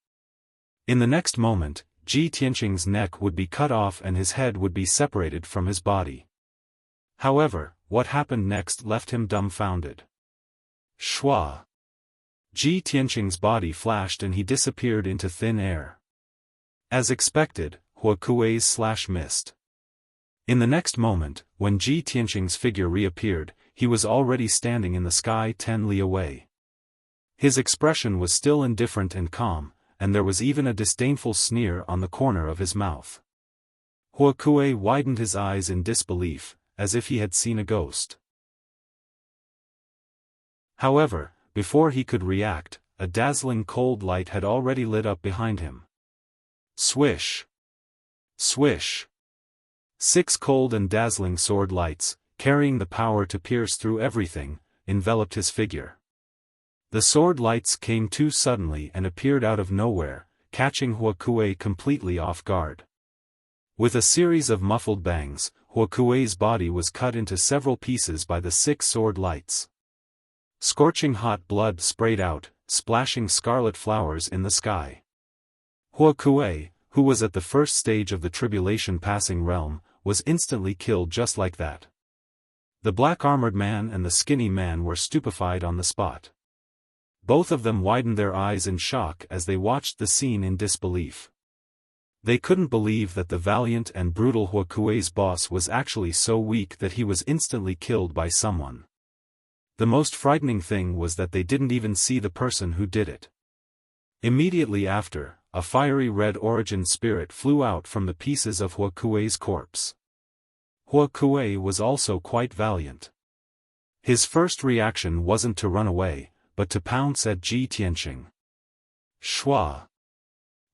In the next moment, Ji Tianqing's neck would be cut off and his head would be separated from his body. However, what happened next left him dumbfounded. Shwa! Ji Tianqing's body flashed and he disappeared into thin air. As expected, Huokue's slash missed. In the next moment, when Ji Tianqing's figure reappeared, he was already standing in the sky 10 li away. His expression was still indifferent and calm, and there was even a disdainful sneer on the corner of his mouth. Huokue widened his eyes in disbelief, as if he had seen a ghost. However, before he could react, a dazzling cold light had already lit up behind him. Swish! Swish! 6 cold and dazzling sword lights, carrying the power to pierce through everything, enveloped his figure. The sword lights came too suddenly and appeared out of nowhere, catching Huokue completely off guard. With a series of muffled bangs, Huokue's body was cut into several pieces by the 6 sword lights. Scorching hot blood sprayed out, splashing scarlet flowers in the sky. Huokue, who was at the first stage of the tribulation passing realm, was instantly killed just like that. The black-armored man and the skinny man were stupefied on the spot. Both of them widened their eyes in shock as they watched the scene in disbelief. They couldn't believe that the valiant and brutal Huokue's boss was actually so weak that he was instantly killed by someone. The most frightening thing was that they didn't even see the person who did it. Immediately after, a fiery red origin spirit flew out from the pieces of Huokue's corpse. Huokue was also quite valiant. His first reaction wasn't to run away, but to pounce at Ji Tianqing. Shwa!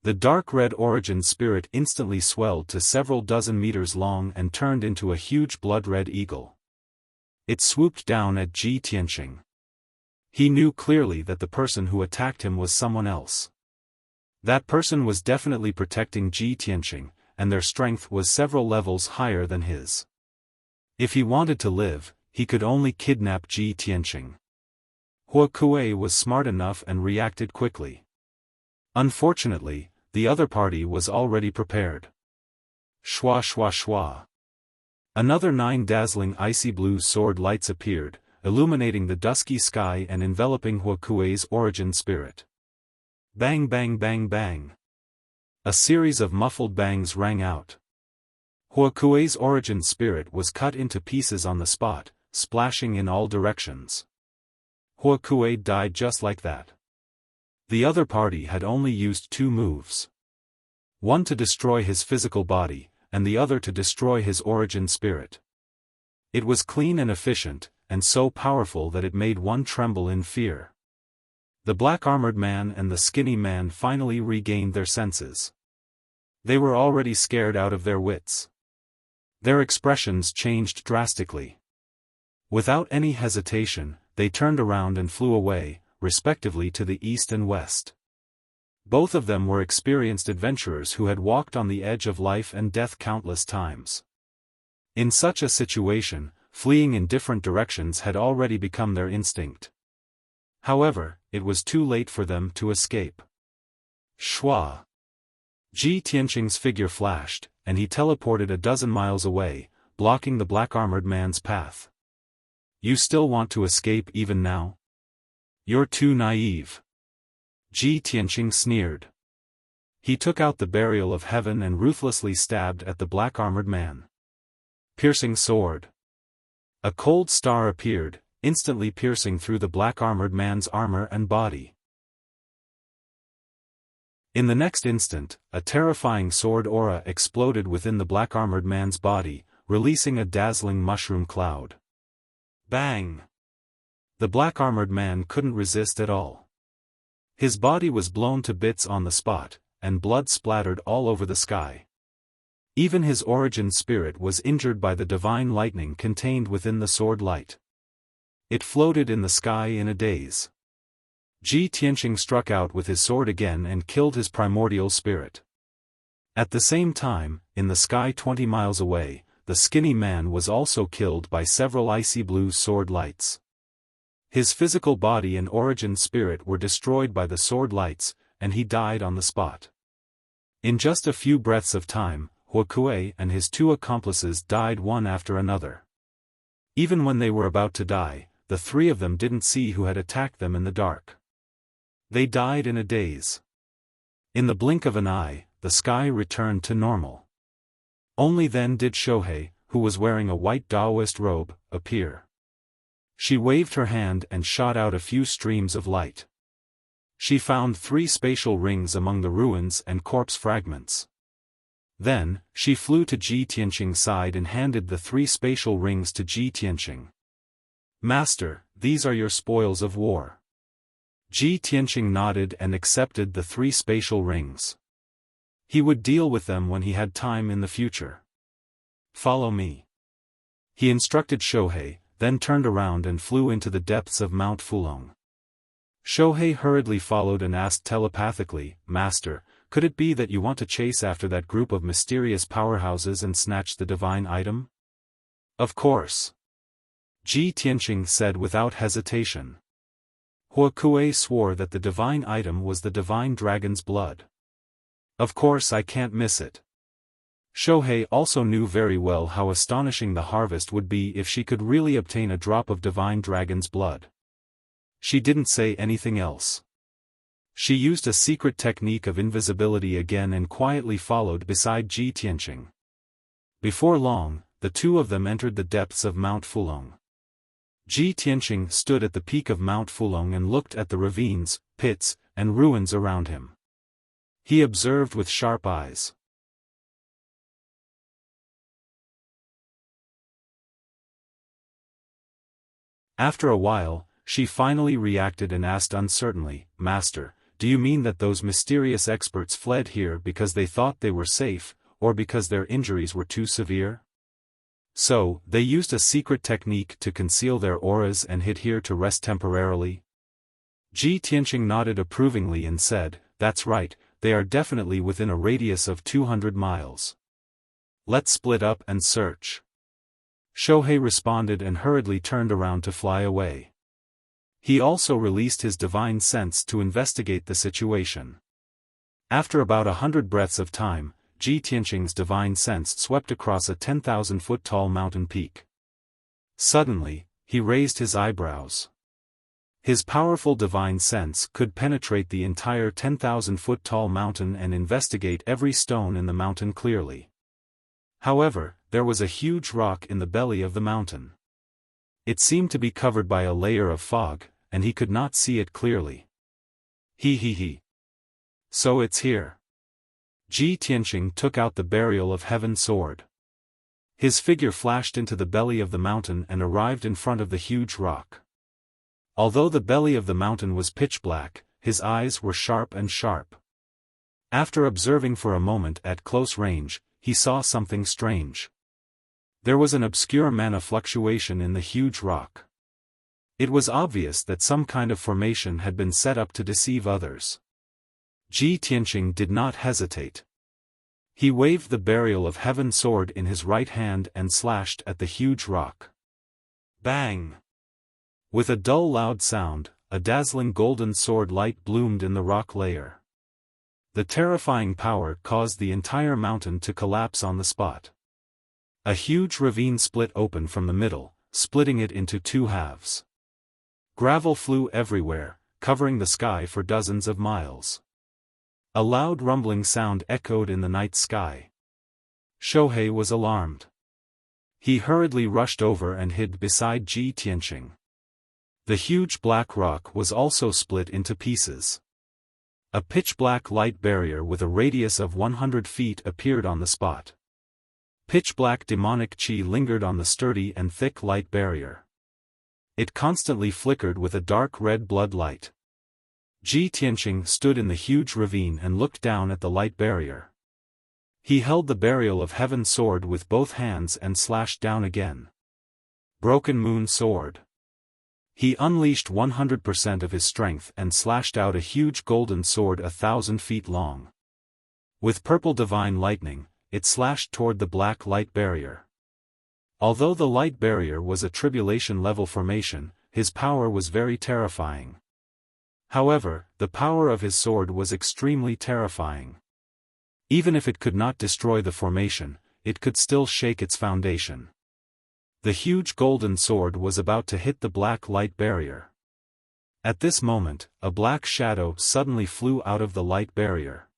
The dark red origin spirit instantly swelled to several dozen meters long and turned into a huge blood-red eagle. It swooped down at Ji Tianqing. He knew clearly that the person who attacked him was someone else. That person was definitely protecting Ji Tianqing, and their strength was several levels higher than his. If he wanted to live, he could only kidnap Ji Tianqing. Hua Kuei was smart enough and reacted quickly. Unfortunately, the other party was already prepared. Shwa shwa shwa. Another 9 dazzling icy blue sword lights appeared, illuminating the dusky sky and enveloping Hua Kuei's origin spirit. Bang bang bang bang. A series of muffled bangs rang out. Hua Kuei's origin spirit was cut into pieces on the spot, splashing in all directions. Hua Kuei died just like that. The other party had only used 2 moves. One to destroy his physical body, and the other to destroy his origin spirit. It was clean and efficient, and so powerful that it made one tremble in fear. The black-armored man and the skinny man finally regained their senses. They were already scared out of their wits. Their expressions changed drastically. Without any hesitation, they turned around and flew away, respectively to the east and west. Both of them were experienced adventurers who had walked on the edge of life and death countless times. In such a situation, fleeing in different directions had already become their instinct. However, it was too late for them to escape. Shwa! Ji Tianqing's figure flashed, and he teleported a dozen miles away, blocking the black-armored man's path. You still want to escape even now? You're too naive. Ji Tianqing sneered. He took out the burial of heaven and ruthlessly stabbed at the black-armored man. Piercing sword. A cold star appeared, instantly piercing through the black-armored man's armor and body. In the next instant, a terrifying sword aura exploded within the black-armored man's body, releasing a dazzling mushroom cloud. Bang! The black-armored man couldn't resist at all. His body was blown to bits on the spot, and blood splattered all over the sky. Even his origin spirit was injured by the divine lightning contained within the sword light. It floated in the sky in a daze. Ji Tianqing struck out with his sword again and killed his primordial spirit. At the same time, in the sky 20 miles away, the skinny man was also killed by several icy blue sword lights. His physical body and origin spirit were destroyed by the sword lights, and he died on the spot. In just a few breaths of time, Hua Kuei and his 2 accomplices died one after another. Even when they were about to die, the 3 of them didn't see who had attacked them in the dark. They died in a daze. In the blink of an eye, the sky returned to normal. Only then did Shohei, who was wearing a white Taoist robe, appear. She waved her hand and shot out a few streams of light. She found 3 spatial rings among the ruins and corpse fragments. Then, she flew to Ji Tianqing's side and handed the 3 spatial rings to Ji Tianqing. Master, these are your spoils of war. Ji Tianqing nodded and accepted the 3 spatial rings. He would deal with them when he had time in the future. Follow me. He instructed Shohei, then turned around and flew into the depths of Mount Fulong. Shohei hurriedly followed and asked telepathically, Master, could it be that you want to chase after that group of mysterious powerhouses and snatch the divine item? Of course. Ji Tianqing said without hesitation. Hua Kuei swore that the divine item was the divine dragon's blood. Of course I can't miss it. Shohei also knew very well how astonishing the harvest would be if she could really obtain a drop of divine dragon's blood. She didn't say anything else. She used a secret technique of invisibility again and quietly followed beside Ji Tianqing. Before long, the 2 of them entered the depths of Mount Fulong. Ji Tianqing stood at the peak of Mount Fulong and looked at the ravines, pits, and ruins around him. He observed with sharp eyes. After a while, she finally reacted and asked uncertainly, Master, do you mean that those mysterious experts fled here because they thought they were safe, or because their injuries were too severe? So, they used a secret technique to conceal their auras and hid here to rest temporarily? Ji Tianqing nodded approvingly and said, "That's right, they are definitely within a radius of 200 miles. Let's split up and search." Shohei responded and hurriedly turned around to fly away. He also released his divine sense to investigate the situation. After about 100 breaths of time, Ji Tianqing's divine sense swept across a 10,000-foot tall mountain peak. Suddenly, he raised his eyebrows. His powerful divine sense could penetrate the entire 10,000-foot tall mountain and investigate every stone in the mountain clearly. However, there was a huge rock in the belly of the mountain. It seemed to be covered by a layer of fog, and he could not see it clearly. He. So it's here. Ji Tianqing took out the Burial of Heaven sword. His figure flashed into the belly of the mountain and arrived in front of the huge rock. Although the belly of the mountain was pitch black, his eyes were sharp. After observing for a moment at close range, he saw something strange. There was an obscure mana fluctuation in the huge rock. It was obvious that some kind of formation had been set up to deceive others. Ji Tianqing did not hesitate. He waved the Burial of Heaven sword in his right hand and slashed at the huge rock. Bang! With a dull loud sound, a dazzling golden sword light bloomed in the rock layer. The terrifying power caused the entire mountain to collapse on the spot. A huge ravine split open from the middle, splitting it into two halves. Gravel flew everywhere, covering the sky for dozens of miles. A loud rumbling sound echoed in the night sky. Shohei was alarmed. He hurriedly rushed over and hid beside Ji Tianqing. The huge black rock was also split into pieces. A pitch-black light barrier with a radius of 100 feet appeared on the spot. Pitch-black demonic qi lingered on the sturdy and thick light barrier. It constantly flickered with a dark red blood light. Ji Tianqing stood in the huge ravine and looked down at the light barrier. He held the Burial of Heaven sword with both hands and slashed down again. Broken Moon sword. He unleashed 100% of his strength and slashed out a huge golden sword 1,000 feet long. With purple divine lightning, it slashed toward the black light barrier. Although the light barrier was a tribulation-level formation, his power was very terrifying. However, the power of his sword was extremely terrifying. Even if it could not destroy the formation, it could still shake its foundation. The huge golden sword was about to hit the black light barrier. At this moment, a black shadow suddenly flew out of the light barrier.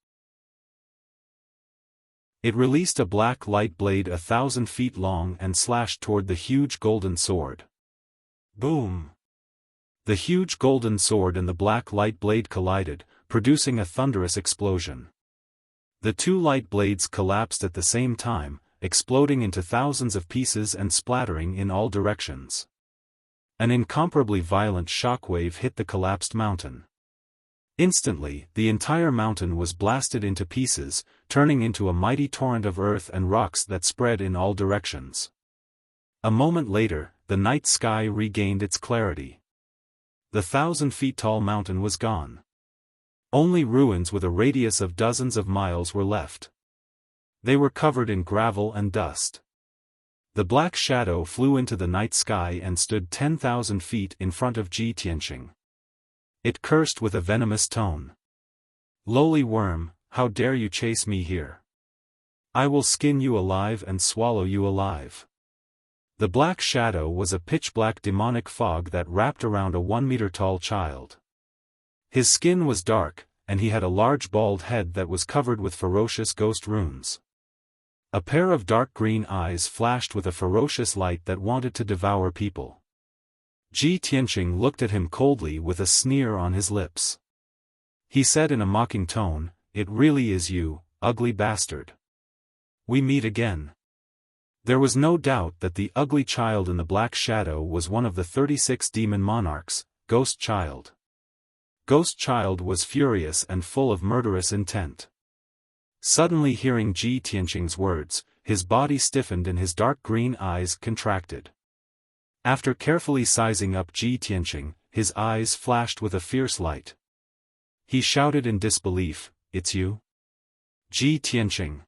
It released a black light blade 1,000 feet long and slashed toward the huge golden sword. Boom! The huge golden sword and the black light blade collided, producing a thunderous explosion. The two light blades collapsed at the same time, exploding into thousands of pieces and splattering in all directions. An incomparably violent shockwave hit the collapsed mountain. Instantly, the entire mountain was blasted into pieces, turning into a mighty torrent of earth and rocks that spread in all directions. A moment later, the night sky regained its clarity. The 1,000-feet-tall mountain was gone. Only ruins with a radius of dozens of miles were left. They were covered in gravel and dust. The black shadow flew into the night sky and stood 10,000 feet in front of Ji Tianqing. It cursed with a venomous tone. "Lowly worm, how dare you chase me here? I will skin you alive and swallow you alive." The black shadow was a pitch-black demonic fog that wrapped around a 1-meter-tall child. His skin was dark, and he had a large bald head that was covered with ferocious ghost runes. A pair of dark green eyes flashed with a ferocious light that wanted to devour people. Ji Tianqing looked at him coldly with a sneer on his lips. He said in a mocking tone, "It really is you, ugly bastard. We meet again." There was no doubt that the ugly child in the black shadow was one of the 36 demon monarchs, Ghost Child. Ghost Child was furious and full of murderous intent. Suddenly hearing Ji Tianqing's words, his body stiffened and his dark green eyes contracted. After carefully sizing up Ji Tianqing, his eyes flashed with a fierce light. He shouted in disbelief, "It's you? Ji Tianqing."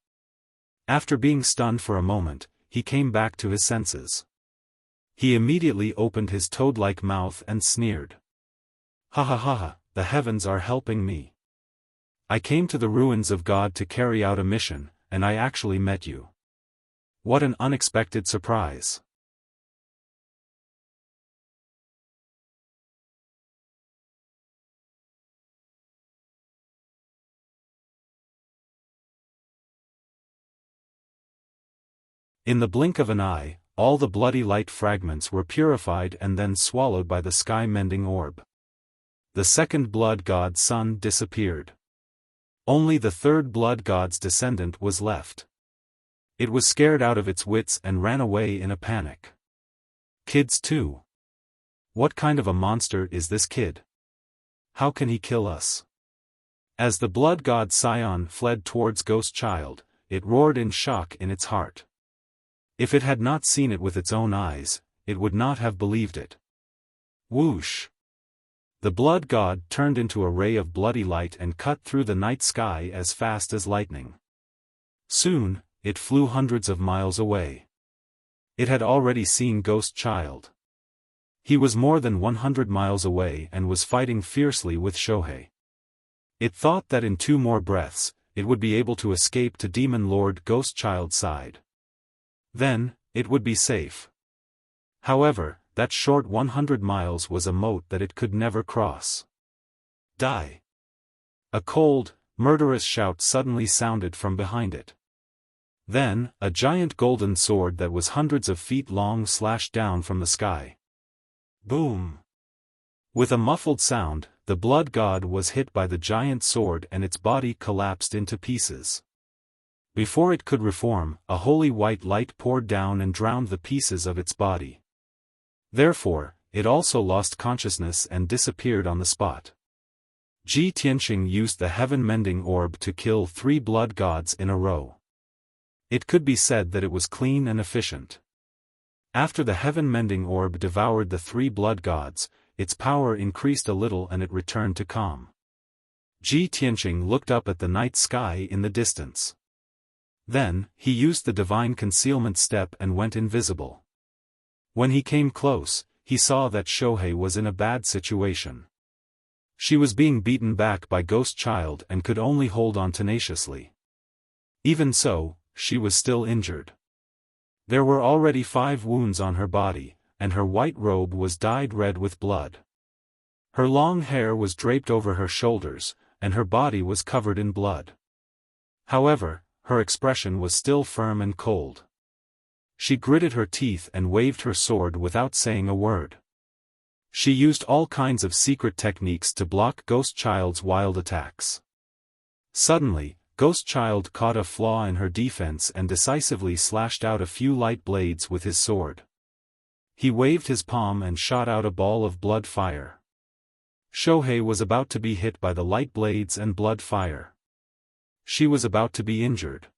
After being stunned for a moment, he came back to his senses. He immediately opened his toad-like mouth and sneered. "Ha ha ha ha, the heavens are helping me. I came to the ruins of God to carry out a mission, and I actually met you. What an unexpected surprise." In the blink of an eye, all the bloody light fragments were purified and then swallowed by the sky-mending orb. The second blood god's son disappeared. Only the third blood god's descendant was left. It was scared out of its wits and ran away in a panic. "Kids too. What kind of a monster is this kid? How can he kill us?" As the blood god Xion fled towards Ghost Child, it roared in shock in its heart. If it had not seen it with its own eyes, it would not have believed it. Whoosh! The blood god turned into a ray of bloody light and cut through the night sky as fast as lightning. Soon, it flew hundreds of miles away. It had already seen Ghost Child. He was more than 100 miles away and was fighting fiercely with Shohei. It thought that in 2 more breaths, it would be able to escape to Demon Lord Ghost Child's side. Then, it would be safe. However, that short 100 miles was a moat that it could never cross. Die! A cold, murderous shout suddenly sounded from behind it. Then, a giant golden sword that was hundreds of feet long slashed down from the sky. Boom! With a muffled sound, the blood god was hit by the giant sword and its body collapsed into pieces. Before it could reform, a holy white light poured down and drowned the pieces of its body. Therefore, it also lost consciousness and disappeared on the spot. Ji Tianqing used the heaven-mending orb to kill 3 blood gods in a row. It could be said that it was clean and efficient. After the heaven-mending orb devoured the 3 blood gods, its power increased a little and it returned to calm. Ji Tianqing looked up at the night sky in the distance. Then, he used the divine concealment step and went invisible. When he came close, he saw that Shohei was in a bad situation. She was being beaten back by Ghost Child and could only hold on tenaciously. Even so, she was still injured. There were already 5 wounds on her body, and her white robe was dyed red with blood. Her long hair was draped over her shoulders, and her body was covered in blood. However, her expression was still firm and cold. She gritted her teeth and waved her sword without saying a word. She used all kinds of secret techniques to block Ghost Child's wild attacks. Suddenly, Ghost Child caught a flaw in her defense and decisively slashed out a few light blades with his sword. He waved his palm and shot out a ball of blood fire. Shohei was about to be hit by the light blades and blood fire. She was about to be injured.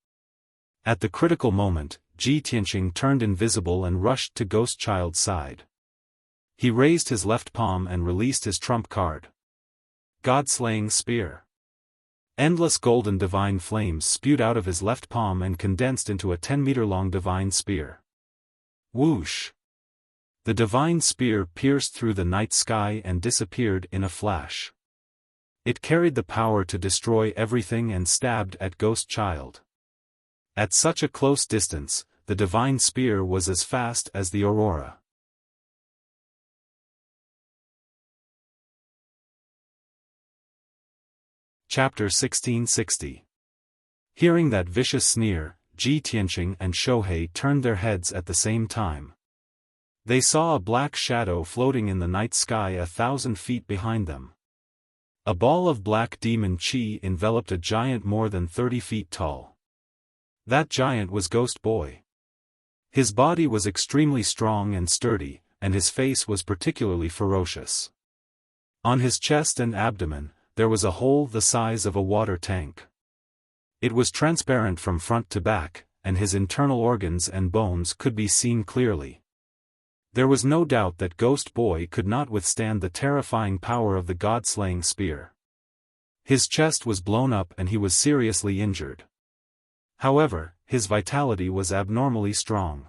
At the critical moment, Ji Tianqing turned invisible and rushed to Ghost Child's side. He raised his left palm and released his trump card. God-slaying spear. Endless golden divine flames spewed out of his left palm and condensed into a 10-meter-long divine spear. Whoosh! The divine spear pierced through the night sky and disappeared in a flash. It carried the power to destroy everything and stabbed at Ghost Child. At such a close distance, the divine spear was as fast as the aurora. Chapter 1660. Hearing that vicious sneer, Ji Tianqing and Shohei turned their heads at the same time. They saw a black shadow floating in the night sky 1,000 feet behind them. A ball of black demon chi enveloped a giant more than 30 feet tall. That giant was Ghost Boy. His body was extremely strong and sturdy, and his face was particularly ferocious. On his chest and abdomen, there was a hole the size of a water tank. It was transparent from front to back, and his internal organs and bones could be seen clearly. There was no doubt that Ghost Boy could not withstand the terrifying power of the god-slaying spear. His chest was blown up and he was seriously injured. However, his vitality was abnormally strong.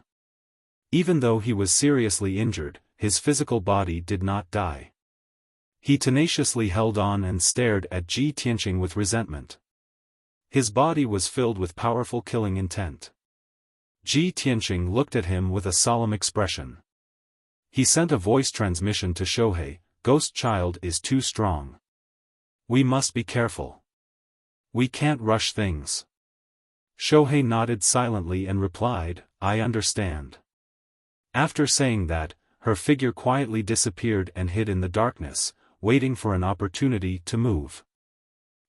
Even though he was seriously injured, his physical body did not die. He tenaciously held on and stared at Ji Tianqing with resentment. His body was filled with powerful killing intent. Ji Tianqing looked at him with a solemn expression. He sent a voice transmission to Shohei, "Ghost Child is too strong. We must be careful. We can't rush things." Shohei nodded silently and replied, "I understand." After saying that, her figure quietly disappeared and hid in the darkness, waiting for an opportunity to move.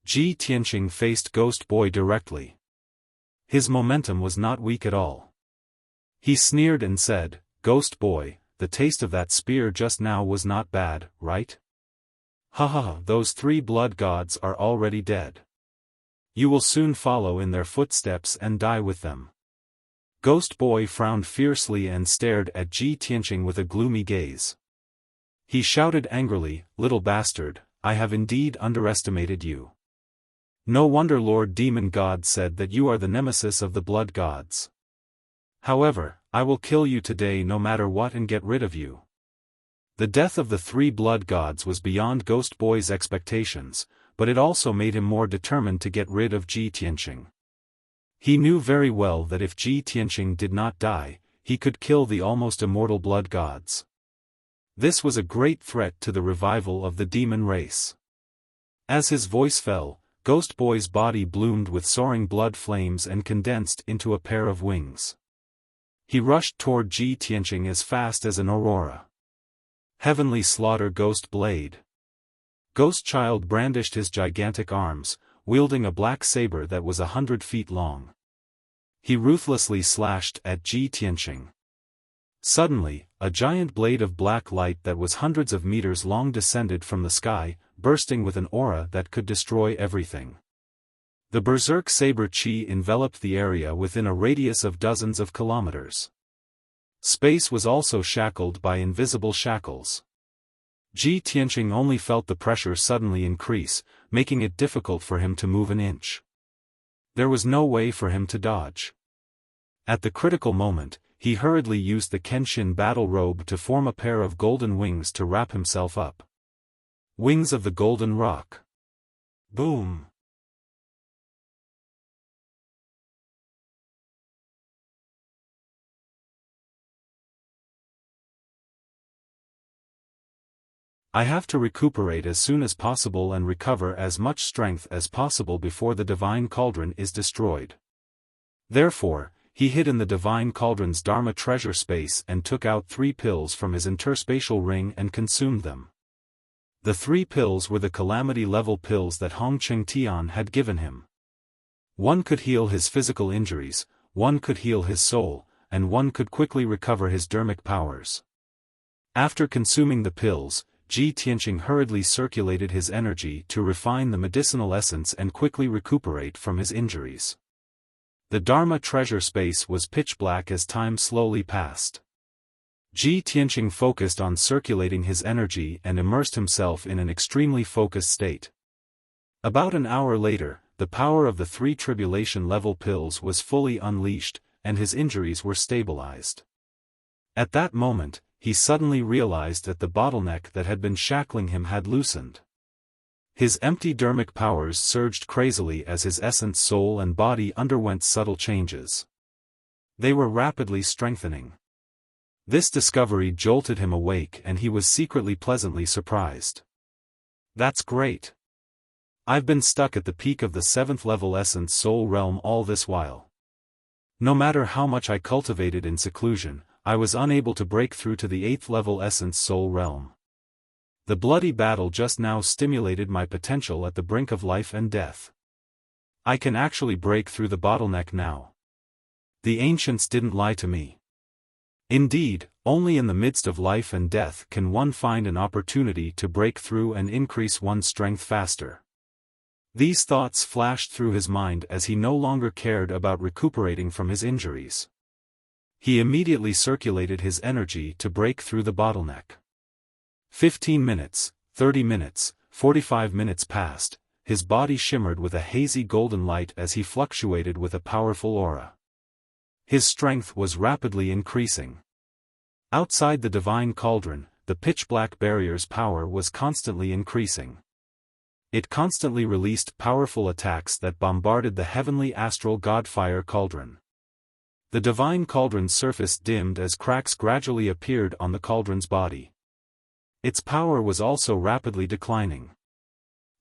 Ji Tianqing faced Ghost Boy directly. His momentum was not weak at all. He sneered and said, "Ghost Boy, the taste of that spear just now was not bad, right? Haha, those 3 blood gods are already dead. You will soon follow in their footsteps and die with them." Ghost Boy frowned fiercely and stared at Ji Tianqing with a gloomy gaze. He shouted angrily, "Little bastard, I have indeed underestimated you. No wonder Lord Demon God said that you are the nemesis of the blood gods. However, I will kill you today no matter what and get rid of you." The death of the 3 blood gods was beyond Ghost Boy's expectations, but it also made him more determined to get rid of Ji Tianqing. He knew very well that if Ji Tianqing did not die, he could kill the almost immortal blood gods. This was a great threat to the revival of the demon race. As his voice fell, Ghost Boy's body bloomed with soaring blood flames and condensed into a pair of wings. He rushed toward Ji Tianqing as fast as an aurora. Heavenly Slaughter Ghost Blade. Ghost Child brandished his gigantic arms, wielding a black saber that was 100 feet long. He ruthlessly slashed at Ji Tianqing. Suddenly, a giant blade of black light that was hundreds of meters long descended from the sky, bursting with an aura that could destroy everything. The berserk saber chi enveloped the area within a radius of dozens of kilometers. Space was also shackled by invisible shackles. Ji Tianqing only felt the pressure suddenly increase, making it difficult for him to move an inch. There was no way for him to dodge. At the critical moment, he hurriedly used the Kenshin battle robe to form a pair of golden wings to wrap himself up. Wings of the Golden Rock. Boom! I have to recuperate as soon as possible and recover as much strength as possible before the Divine Cauldron is destroyed. Therefore, he hid in the Divine Cauldron's Dharma treasure space and took out 3 pills from his interspatial ring and consumed them. The 3 pills were the calamity-level pills that Hong Cheng Tian had given him. One could heal his physical injuries, one could heal his soul, and one could quickly recover his dermic powers. After consuming the pills, Ji Tianqing hurriedly circulated his energy to refine the medicinal essence and quickly recuperate from his injuries. The Dharma treasure space was pitch black as time slowly passed. Ji Tianqing focused on circulating his energy and immersed himself in an extremely focused state. About an hour later, the power of the 3 tribulation-level pills was fully unleashed, and his injuries were stabilized. At that moment, he suddenly realized that the bottleneck that had been shackling him had loosened. His empty dermic powers surged crazily as his essence, soul and body underwent subtle changes. They were rapidly strengthening. This discovery jolted him awake and he was secretly pleasantly surprised. That's great. I've been stuck at the peak of the 7th level essence soul realm all this while. No matter how much I cultivated in seclusion, I was unable to break through to the 8th level essence soul realm. The bloody battle just now stimulated my potential at the brink of life and death. I can actually break through the bottleneck now. The ancients didn't lie to me. Indeed, only in the midst of life and death can one find an opportunity to break through and increase one's strength faster. These thoughts flashed through his mind as he no longer cared about recuperating from his injuries. He immediately circulated his energy to break through the bottleneck. 15 minutes, 30 minutes, 45 minutes passed, his body shimmered with a hazy golden light as he fluctuated with a powerful aura. His strength was rapidly increasing. Outside the divine cauldron, the pitch-black barrier's power was constantly increasing. It constantly released powerful attacks that bombarded the heavenly astral godfire cauldron. The divine cauldron's surface dimmed as cracks gradually appeared on the cauldron's body. Its power was also rapidly declining.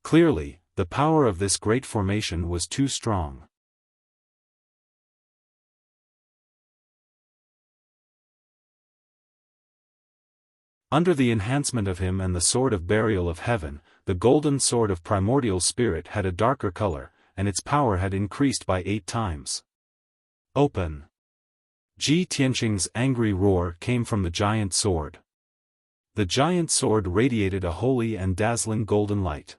Clearly, the power of this great formation was too strong. Under the enhancement of him and the sword of burial of heaven, the golden sword of primordial spirit had a darker color, and its power had increased by 8 times. Open! Ji Tianqing's angry roar came from the giant sword. The giant sword radiated a holy and dazzling golden light.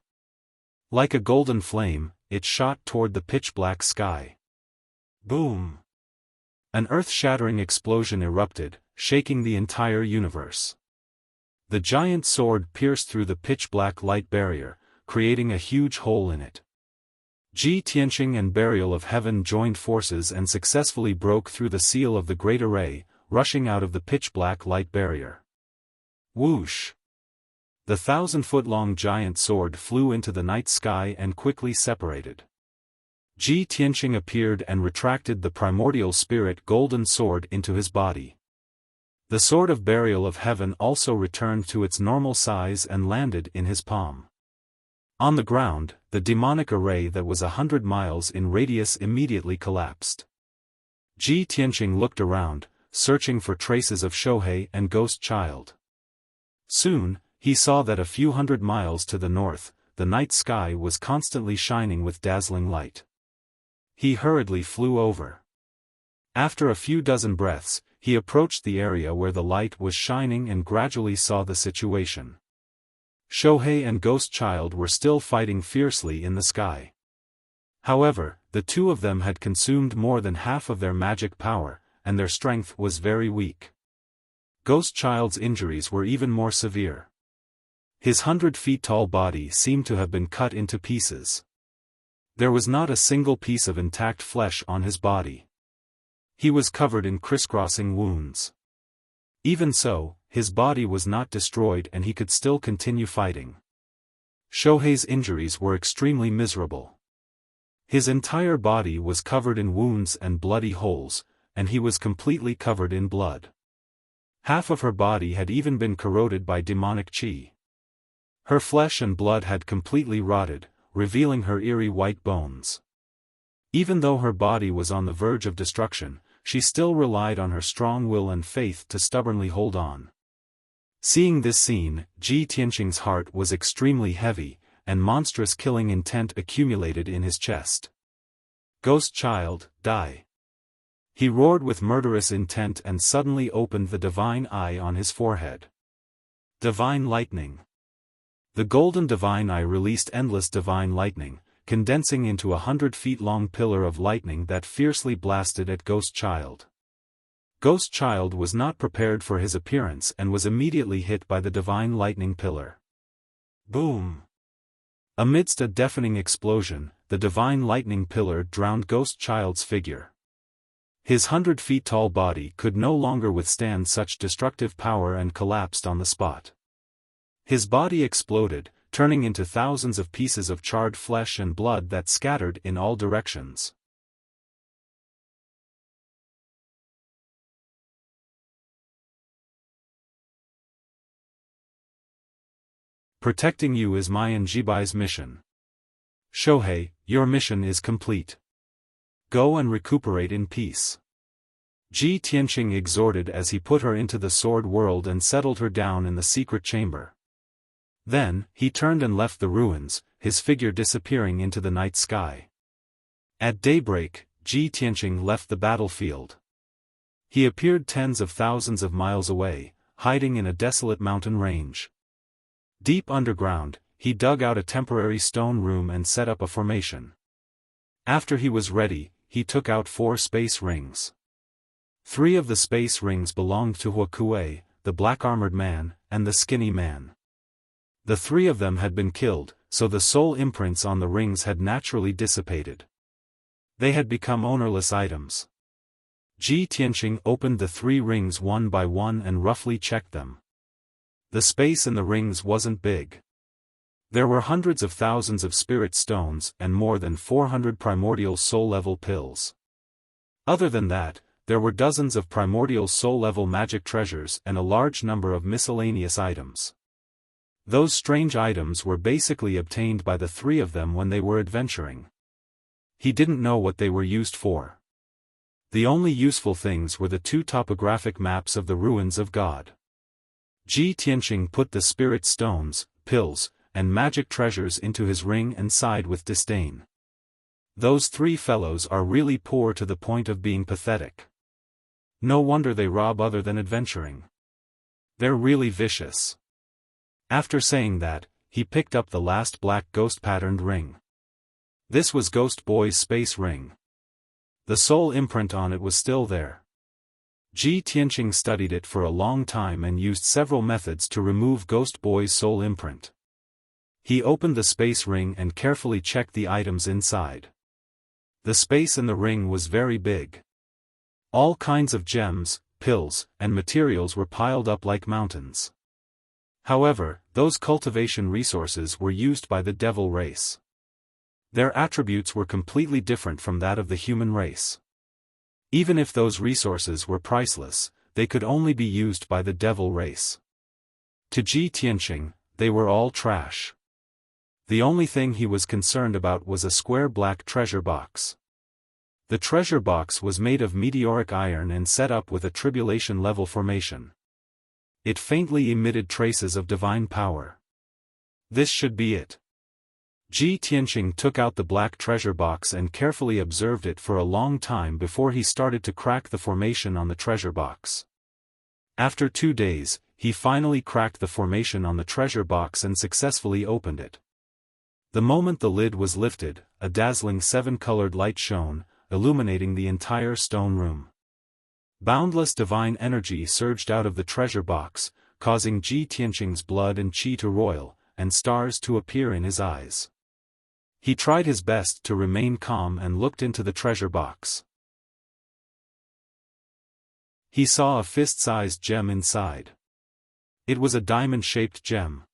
Like a golden flame, it shot toward the pitch-black sky. Boom! An earth-shattering explosion erupted, shaking the entire universe. The giant sword pierced through the pitch-black light barrier, creating a huge hole in it. Ji Tianqing and Burial of Heaven joined forces and successfully broke through the seal of the Great Array, rushing out of the pitch-black light barrier. Whoosh! The 1,000-foot-long giant sword flew into the night sky and quickly separated. Ji Tianqing appeared and retracted the primordial spirit golden sword into his body. The sword of burial of heaven also returned to its normal size and landed in his palm. On the ground, the demonic array that was 100 miles in radius immediately collapsed. Ji Tianqing looked around, searching for traces of Shohei and Ghost Child. Soon, he saw that a few hundred miles to the north, the night sky was constantly shining with dazzling light. He hurriedly flew over. After a few dozen breaths, he approached the area where the light was shining and gradually saw the situation. Shohei and Ghost Child were still fighting fiercely in the sky. However, the two of them had consumed more than half of their magic power, and their strength was very weak. Ghost Child's injuries were even more severe. His 100-feet-tall body seemed to have been cut into pieces. There was not a single piece of intact flesh on his body. He was covered in crisscrossing wounds. Even so, his body was not destroyed and he could still continue fighting. Shohei's injuries were extremely miserable. His entire body was covered in wounds and bloody holes, and he was completely covered in blood. Half of her body had even been corroded by demonic qi. Her flesh and blood had completely rotted, revealing her eerie white bones. Even though her body was on the verge of destruction, she still relied on her strong will and faith to stubbornly hold on. Seeing this scene, Ji Tianqing's heart was extremely heavy, and monstrous killing intent accumulated in his chest. Ghost Child, die! He roared with murderous intent and suddenly opened the divine eye on his forehead. Divine lightning. The golden divine eye released endless divine lightning, condensing into a 100-feet-long pillar of lightning that fiercely blasted at Ghost Child. Ghost Child was not prepared for his appearance and was immediately hit by the divine lightning pillar. Boom! Amidst a deafening explosion, the divine lightning pillar drowned Ghost Child's figure. His 100-feet-tall body could no longer withstand such destructive power and collapsed on the spot. His body exploded, turning into thousands of pieces of charred flesh and blood that scattered in all directions. Protecting you is my and Jibai's mission. Shohei, your mission is complete. Go and recuperate in peace. Ji Tianqing exhorted as he put her into the sword world and settled her down in the secret chamber. Then, he turned and left the ruins, his figure disappearing into the night sky. At daybreak, Ji Tianqing left the battlefield. He appeared tens of thousands of miles away, hiding in a desolate mountain range. Deep underground, he dug out a temporary stone room and set up a formation. After he was ready, he took out 4 space rings. 3 of the space rings belonged to Wuxia, the black-armored man, and the skinny man. The 3 of them had been killed, so the soul imprints on the rings had naturally dissipated. They had become ownerless items. Ji Tianqing opened the 3 rings one by one and roughly checked them. The space in the rings wasn't big. There were hundreds of thousands of spirit stones and more than 400 primordial soul-level pills. Other than that, there were dozens of primordial soul-level magic treasures and a large number of miscellaneous items. Those strange items were basically obtained by the 3 of them when they were adventuring. He didn't know what they were used for. The only useful things were the 2 topographic maps of the ruins of God. Ji Tianqing put the spirit stones, pills, and magic treasures into his ring and sighed with disdain. Those 3 fellows are really poor to the point of being pathetic. No wonder they rob other than adventuring. They're really vicious. After saying that, he picked up the last black ghost-patterned ring. This was Ghost Boy's space ring. The soul imprint on it was still there. Ji Tianqing studied it for a long time and used several methods to remove Ghost Boy's soul imprint. He opened the space ring and carefully checked the items inside. The space in the ring was very big. All kinds of gems, pills, and materials were piled up like mountains. However, those cultivation resources were used by the devil race. Their attributes were completely different from that of the human race. Even if those resources were priceless, they could only be used by the devil race. To Ji Tianqing, they were all trash. The only thing he was concerned about was a square black treasure box. The treasure box was made of meteoric iron and set up with a tribulation-level formation. It faintly emitted traces of divine power. This should be it. Ji Tianqing took out the black treasure box and carefully observed it for a long time before he started to crack the formation on the treasure box. After 2 days, he finally cracked the formation on the treasure box and successfully opened it. The moment the lid was lifted, a dazzling 7-colored light shone, illuminating the entire stone room. Boundless divine energy surged out of the treasure box, causing Ji Tianqing's blood and qi to roil, and stars to appear in his eyes. He tried his best to remain calm and looked into the treasure box. He saw a fist-sized gem inside. It was a diamond-shaped gem.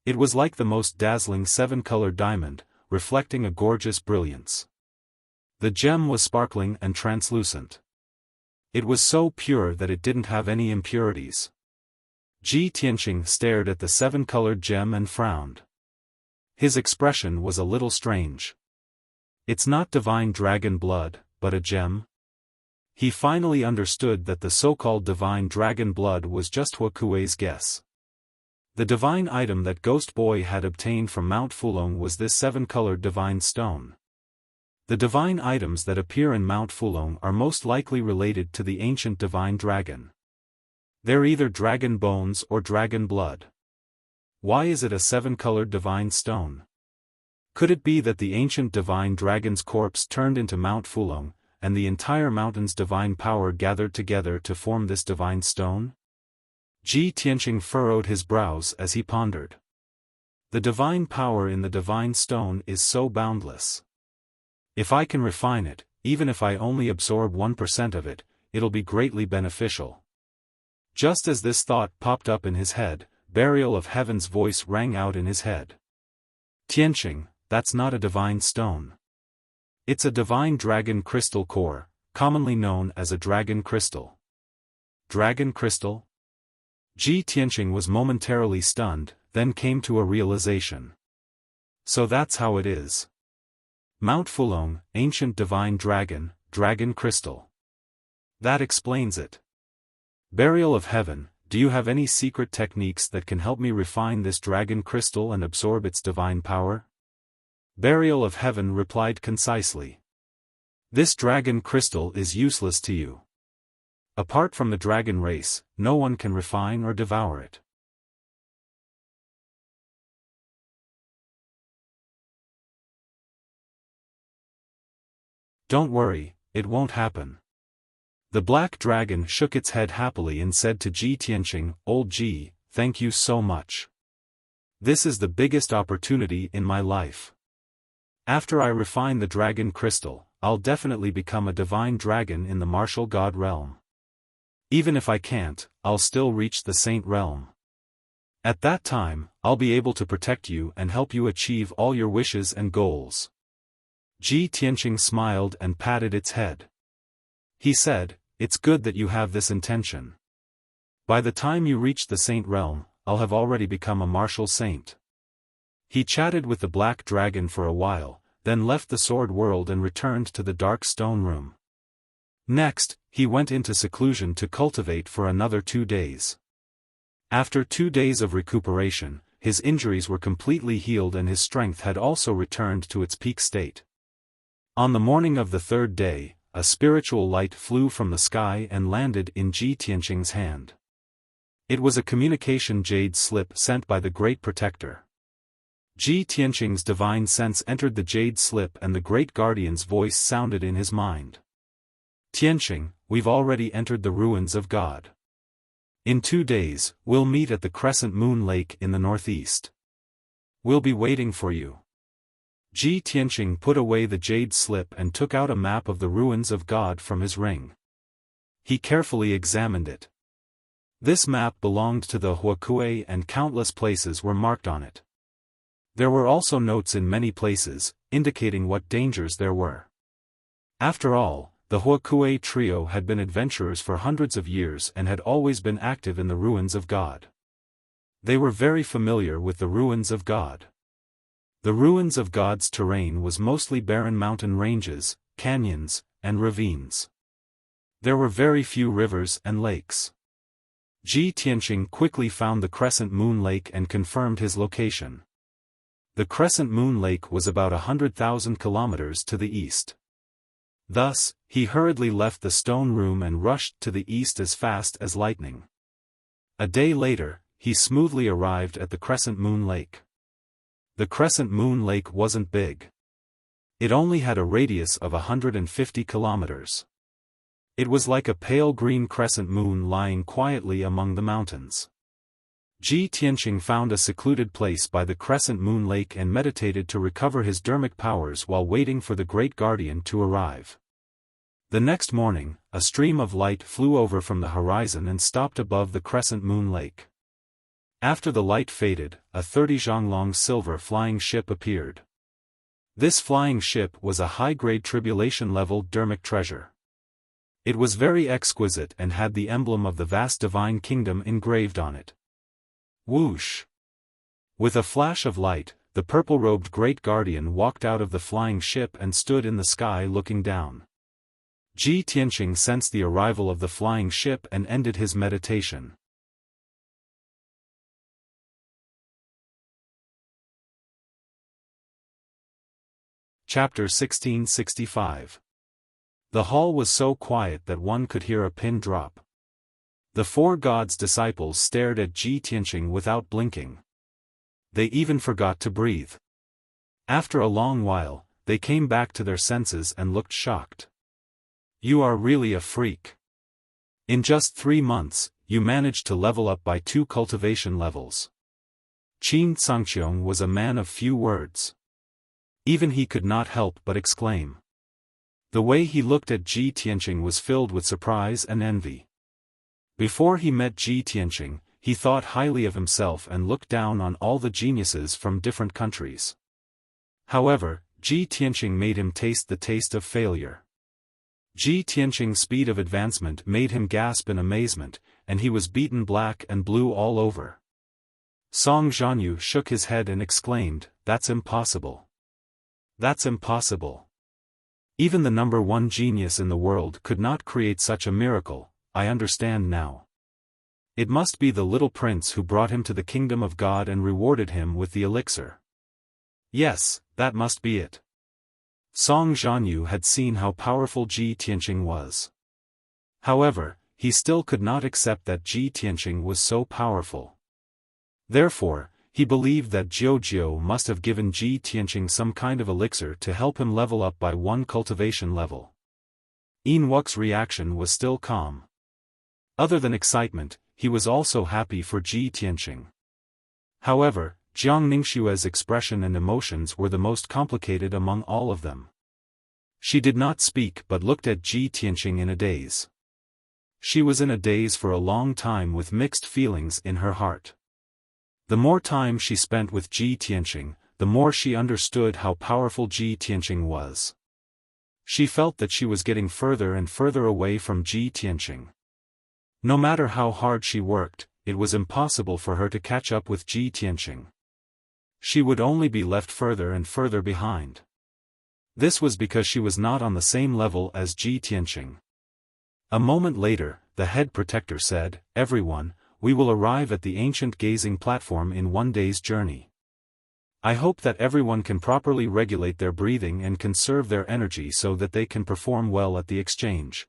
It was like the most dazzling 7-colored diamond, reflecting a gorgeous brilliance. The gem was sparkling and translucent. It was so pure that it didn't have any impurities. Ji Tianqing stared at the 7-colored gem and frowned. His expression was a little strange. It's not divine dragon blood, but a gem? He finally understood that the so-called divine dragon blood was just Wuxia's guess. The divine item that Ghost Boy had obtained from Mount Fulong was this 7-colored divine stone. The divine items that appear in Mount Fulong are most likely related to the ancient divine dragon. They're either dragon bones or dragon blood. Why is it a 7-colored divine stone? Could it be that the ancient divine dragon's corpse turned into Mount Fulong, and the entire mountain's divine power gathered together to form this divine stone? Ji Tianqing furrowed his brows as he pondered. The divine power in the divine stone is so boundless. If I can refine it, even if I only absorb 1% of it, it'll be greatly beneficial. Just as this thought popped up in his head, Burial of Heaven's voice rang out in his head. Tianqing, that's not a divine stone. It's a divine dragon crystal core, commonly known as a dragon crystal. Dragon crystal? Ji Tianqing was momentarily stunned, then came to a realization. So that's how it is. Mount Fulong, ancient divine dragon, dragon crystal. That explains it. Burial of Heaven, do you have any secret techniques that can help me refine this dragon crystal and absorb its divine power? Burial of Heaven replied concisely. This dragon crystal is useless to you. Apart from the dragon race, no one can refine or devour it. Don't worry, it won't happen. The black dragon shook its head happily and said to Ji Tianqing, "Old Ji, thank you so much. This is the biggest opportunity in my life. After I refine the dragon crystal, I'll definitely become a divine dragon in the martial god realm. Even if I can't, I'll still reach the saint realm. At that time, I'll be able to protect you and help you achieve all your wishes and goals." Ji Tianqing smiled and patted its head. He said, "It's good that you have this intention. By the time you reach the saint realm, I'll have already become a martial saint." He chatted with the black dragon for a while, then left the sword world and returned to the dark stone room. Next, he went into seclusion to cultivate for another 2 days. After 2 days of recuperation, his injuries were completely healed and his strength had also returned to its peak state. On the morning of the 3rd day, a spiritual light flew from the sky and landed in Ji Tianqing's hand. It was a communication jade slip sent by the Great Protector. Ji Tianqing's divine sense entered the jade slip and the Great Guardian's voice sounded in his mind. "Tianqing, we've already entered the ruins of God. In 2 days, we'll meet at the Crescent Moon Lake in the northeast. We'll be waiting for you." Ji Tianqing put away the jade slip and took out a map of the ruins of God from his ring. He carefully examined it. This map belonged to the Huakue and countless places were marked on it. There were also notes in many places, indicating what dangers there were. After all, the Huakue trio had been adventurers for hundreds of years and had always been active in the ruins of God. They were very familiar with the ruins of God. The ruins of God's terrain was mostly barren mountain ranges, canyons, and ravines. There were very few rivers and lakes. Ji Tianqing quickly found the Crescent Moon Lake and confirmed his location. The Crescent Moon Lake was about 100,000 kilometers to the east. Thus, he hurriedly left the stone room and rushed to the east as fast as lightning. A day later, he smoothly arrived at the Crescent Moon Lake. The Crescent Moon Lake wasn't big. It only had a radius of 150 kilometers. It was like a pale green crescent moon lying quietly among the mountains. Ji Tianqing found a secluded place by the Crescent Moon Lake and meditated to recover his dermic powers while waiting for the Great Guardian to arrive. The next morning, a stream of light flew over from the horizon and stopped above the Crescent Moon Lake. After the light faded, a 30-zhonglong silver flying ship appeared. This flying ship was a high-grade tribulation-level dermic treasure. It was very exquisite and had the emblem of the vast divine kingdom engraved on it. Whoosh! With a flash of light, the purple-robed Great Guardian walked out of the flying ship and stood in the sky looking down. Ji Tianqing sensed the arrival of the flying ship and ended his meditation. Chapter 1665. The hall was so quiet that one could hear a pin drop. The 4 gods' disciples stared at Ji Tianqing without blinking. They even forgot to breathe. After a long while, they came back to their senses and looked shocked. "You are really a freak. In just 3 months, you managed to level up by 2 cultivation levels." Qin Sangqiong was a man of few words. Even he could not help but exclaim. The way he looked at Ji Tianqing was filled with surprise and envy. Before he met Ji Tianqing, he thought highly of himself and looked down on all the geniuses from different countries. However, Ji Tianqing made him taste the taste of failure. Ji Tianqing's speed of advancement made him gasp in amazement, and he was beaten black and blue all over. Song Zhanyu shook his head and exclaimed, "That's impossible. That's impossible. Even the number 1 genius in the world could not create such a miracle. I understand now. It must be the little prince who brought him to the kingdom of God and rewarded him with the elixir. Yes, that must be it." Song Zhanyu had seen how powerful Ji Tianqing was. However, he still could not accept that Ji Tianqing was so powerful. Therefore, he believed that Jiu must have given Ji Tianqing some kind of elixir to help him level up by 1 cultivation level. Wuxia's reaction was still calm. Other than excitement, he was also happy for Ji Tianqing. However, Jiang Ningxue's expression and emotions were the most complicated among all of them. She did not speak but looked at Ji Tianqing in a daze. She was in a daze for a long time with mixed feelings in her heart. The more time she spent with Ji Tianqing, the more she understood how powerful Ji Tianqing was. She felt that she was getting further and further away from Ji Tianqing. No matter how hard she worked, it was impossible for her to catch up with Ji Tianqing. She would only be left further and further behind. This was because she was not on the same level as Ji Tianqing. A moment later, the head protector said, "Everyone, we will arrive at the ancient gazing platform in one day's journey. I hope that everyone can properly regulate their breathing and conserve their energy so that they can perform well at the exchange.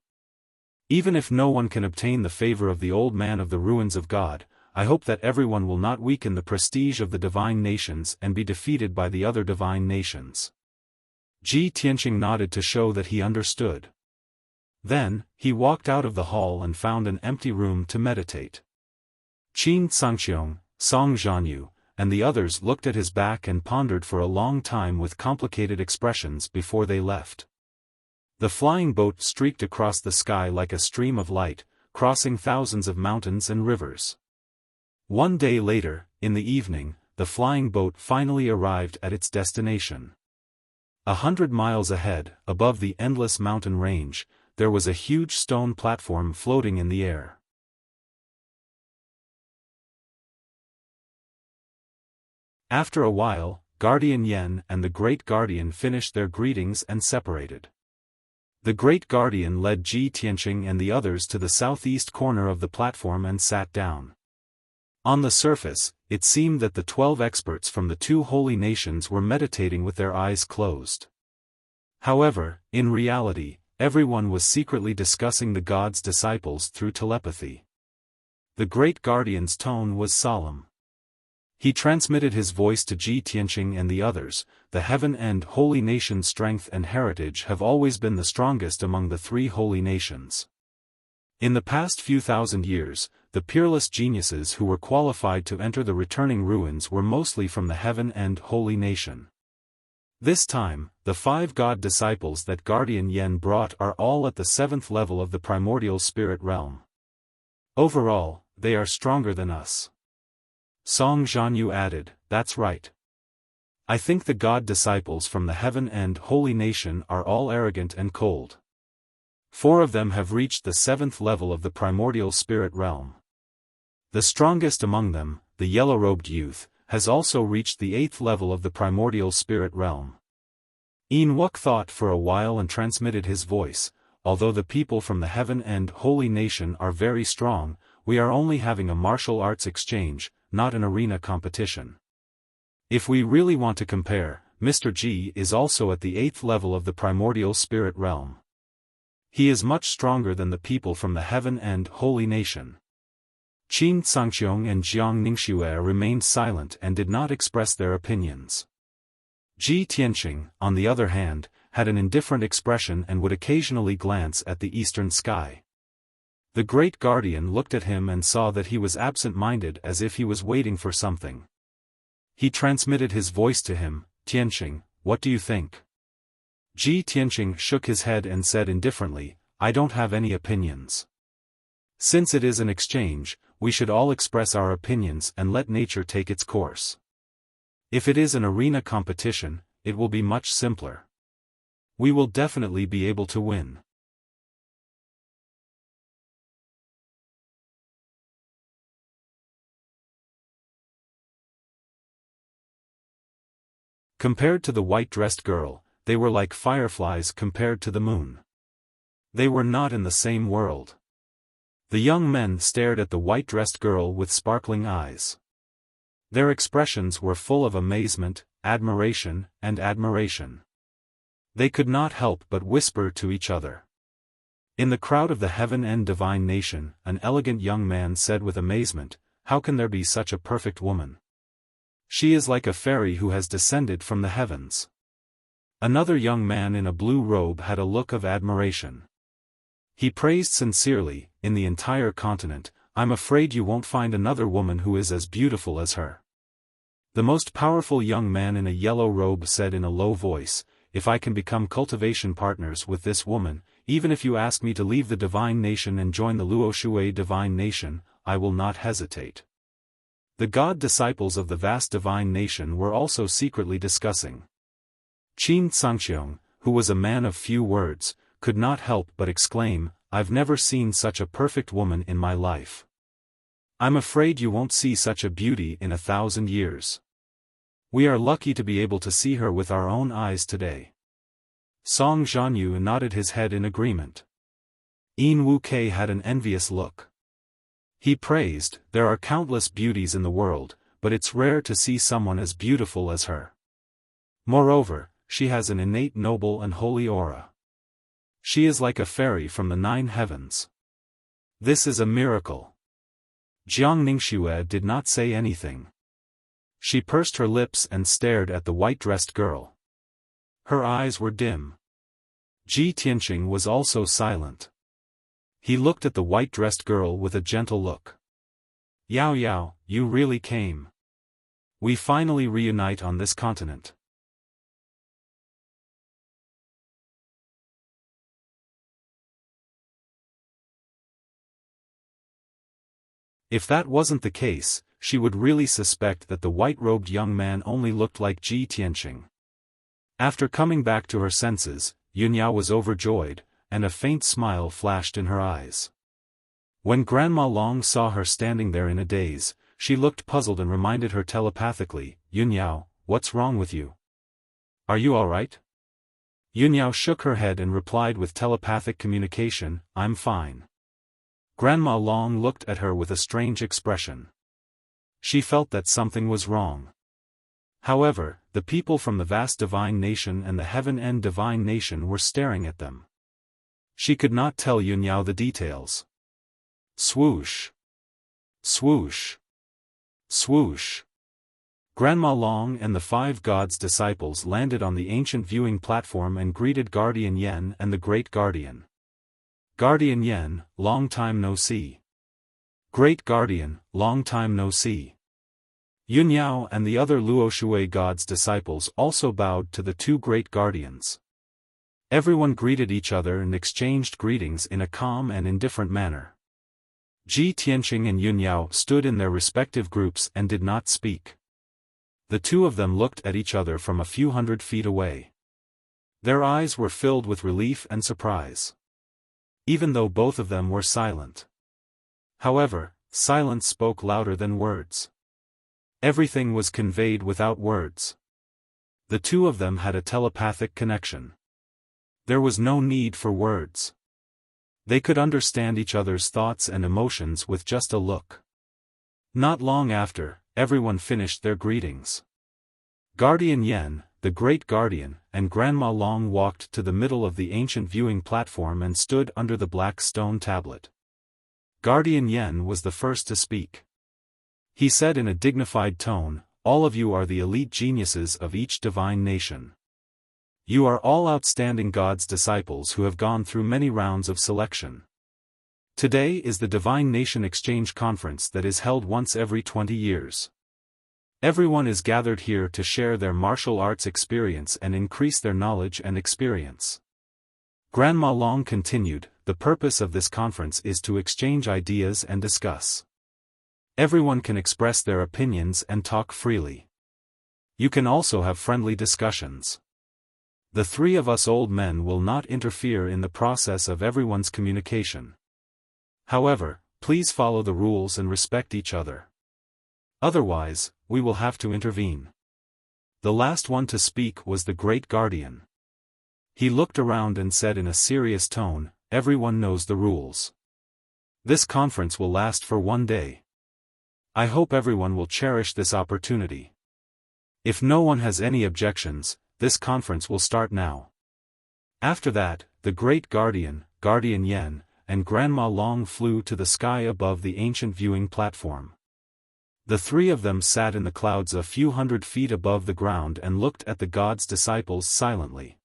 Even if no one can obtain the favor of the old man of the ruins of God, I hope that everyone will not weaken the prestige of the divine nations and be defeated by the other divine nations." Ji Tianqing nodded to show that he understood. Then, he walked out of the hall and found an empty room to meditate. Qin Sangxiong, Song Zhanyu, and the others looked at his back and pondered for a long time with complicated expressions before they left. The flying boat streaked across the sky like a stream of light, crossing thousands of mountains and rivers. One day later, in the evening, the flying boat finally arrived at its destination. 100 miles ahead, above the endless mountain range, there was a huge stone platform floating in the air. After a while, Guardian Yen and the Great Guardian finished their greetings and separated. The Great Guardian led Ji Tianqing and the others to the southeast corner of the platform and sat down. On the surface, it seemed that the 12 experts from the two holy nations were meditating with their eyes closed. However, in reality, everyone was secretly discussing the God's disciples through telepathy. The Great Guardian's tone was solemn. He transmitted his voice to Ji Tianqing and the others. The heaven and holy nation's strength and heritage have always been the strongest among the three holy nations. In the past few thousand years, the peerless geniuses who were qualified to enter the returning ruins were mostly from the heaven and holy nation. This time, the 5 God disciples that Guardian Yen brought are all at the 7th level of the primordial spirit realm. Overall, they are stronger than us. Song Zhanyu added, "That's right. I think the God disciples from the heaven and holy nation are all arrogant and cold. 4 of them have reached the 7th level of the primordial spirit realm. The strongest among them, the yellow-robed youth, has also reached the 8th level of the primordial spirit realm." Wuxia thought for a while and transmitted his voice, "Although the people from the heaven and holy nation are very strong, we are only having a martial arts exchange, not an arena competition. If we really want to compare, Mr. Ji is also at the 8th level of the primordial spirit realm. He is much stronger than the people from the heaven and holy nation." Qin Sangxiong and Jiang Ningxue remained silent and did not express their opinions. Ji Tianqing, on the other hand, had an indifferent expression and would occasionally glance at the eastern sky. The Great Guardian looked at him and saw that he was absent-minded as if he was waiting for something. He transmitted his voice to him, "Tianqing, what do you think?" Ji Tianqing shook his head and said indifferently, "I don't have any opinions. Since it is an exchange, we should all express our opinions and let nature take its course. If it is an arena competition, it will be much simpler. We will definitely be able to win." Compared to the white-dressed girl, they were like fireflies compared to the moon. They were not in the same world. The young men stared at the white-dressed girl with sparkling eyes. Their expressions were full of amazement, admiration, and admiration. They could not help but whisper to each other. In the crowd of the heaven and divine nation, an elegant young man said with amazement, "How can there be such a perfect woman? She is like a fairy who has descended from the heavens." Another young man in a blue robe had a look of admiration. He praised sincerely, in the entire continent, I'm afraid you won't find another woman who is as beautiful as her. The most powerful young man in a yellow robe said in a low voice, if I can become cultivation partners with this woman, even if you ask me to leave the divine nation and join the Luoshui divine nation, I will not hesitate. The god disciples of the vast divine nation were also secretly discussing. Qin Tsangxiong, who was a man of few words, could not help but exclaim, I've never seen such a perfect woman in my life. I'm afraid you won't see such a beauty in 1,000 years. We are lucky to be able to see her with our own eyes today. Song Zhanyu nodded his head in agreement. Yin Wu-Kei had an envious look. He praised, there are countless beauties in the world, but it's rare to see someone as beautiful as her. Moreover, she has an innate noble and holy aura. She is like a fairy from the 9 heavens. This is a miracle. Jiang Ningxue did not say anything. She pursed her lips and stared at the white-dressed girl. Her eyes were dim. Ji Tianqing was also silent. He looked at the white-dressed girl with a gentle look. Yao Yao, you really came. We finally reunite on this continent. If that wasn't the case, she would really suspect that the white-robed young man only looked like Ji Tianqing. After coming back to her senses, Yunyao was overjoyed, and a faint smile flashed in her eyes. When Grandma Long saw her standing there in a daze, she looked puzzled and reminded her telepathically, Yunyao, what's wrong with you? Are you all right? Yunyao shook her head and replied with telepathic communication, I'm fine. Grandma Long looked at her with a strange expression. She felt that something was wrong. However, the people from the vast divine nation and the heaven end divine nation were staring at them. She could not tell Yunyao the details. Swoosh! Swoosh! Swoosh! Grandma Long and the 5 gods' disciples landed on the ancient viewing platform and greeted Guardian Yen and the Great Guardian. Guardian Yen, long time no see. Great Guardian, long time no see. Yunyao and the other Luoshui gods' disciples also bowed to the 2 great guardians. Everyone greeted each other and exchanged greetings in a calm and indifferent manner. Ji Tianqing and Yunyao stood in their respective groups and did not speak. The 2 of them looked at each other from a few hundred feet away. Their eyes were filled with relief and surprise. Even though both of them were silent. However, silence spoke louder than words. Everything was conveyed without words. The 2 of them had a telepathic connection. There was no need for words. They could understand each other's thoughts and emotions with just a look. Not long after, everyone finished their greetings. Guardian Yen, the Great Guardian, and Grandma Long walked to the middle of the ancient viewing platform and stood under the black stone tablet. Guardian Yen was the first to speak. He said in a dignified tone, all of you are the elite geniuses of each divine nation. You are all outstanding God's disciples who have gone through many rounds of selection. Today is the Divine Nation Exchange Conference that is held once every 20 years. Everyone is gathered here to share their martial arts experience and increase their knowledge and experience. Grandma Long continued, the purpose of this conference is to exchange ideas and discuss. Everyone can express their opinions and talk freely. You can also have friendly discussions. The 3 of us old men will not interfere in the process of everyone's communication. However, please follow the rules and respect each other. Otherwise, we will have to intervene. The last one to speak was the Great Guardian. He looked around and said in a serious tone, everyone knows the rules. This conference will last for 1 day. I hope everyone will cherish this opportunity. If no one has any objections, this conference will start now. After that, the Great Guardian, Guardian Yen, and Grandma Long flew to the sky above the ancient viewing platform. The 3 of them sat in the clouds a few hundred feet above the ground and looked at the gods' disciples silently.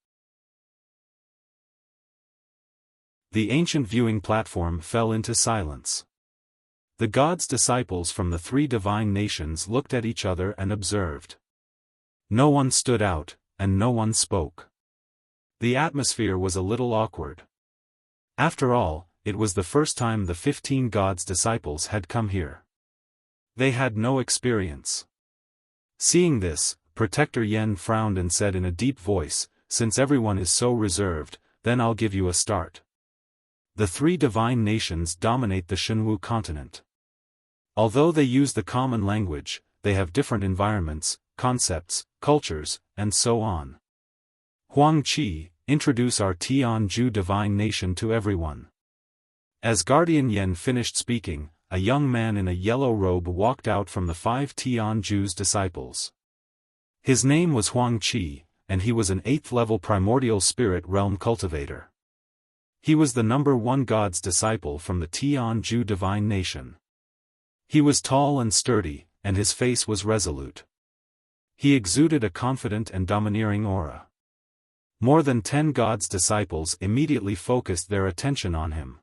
The ancient viewing platform fell into silence. The god's disciples from the three divine nations looked at each other and observed. No one stood out, and no one spoke. The atmosphere was a little awkward. After all, it was the first time the 15 gods' disciples had come here. They had no experience. Seeing this, Protector Yen frowned and said in a deep voice, "Since everyone is so reserved, then I'll give you a start. The three divine nations dominate the Shenwu continent. Although they use the common language, they have different environments, concepts, cultures, and so on. Huang Qi, introduce our Tianju divine nation to everyone." As Guardian Yen finished speaking, a young man in a yellow robe walked out from the 5 Tianju's disciples. His name was Huang Qi, and he was an 8th-level primordial spirit realm cultivator. He was the number 1 god's disciple from the Tianju divine nation. He was tall and sturdy, and his face was resolute. He exuded a confident and domineering aura. More than 10 god's disciples immediately focused their attention on him.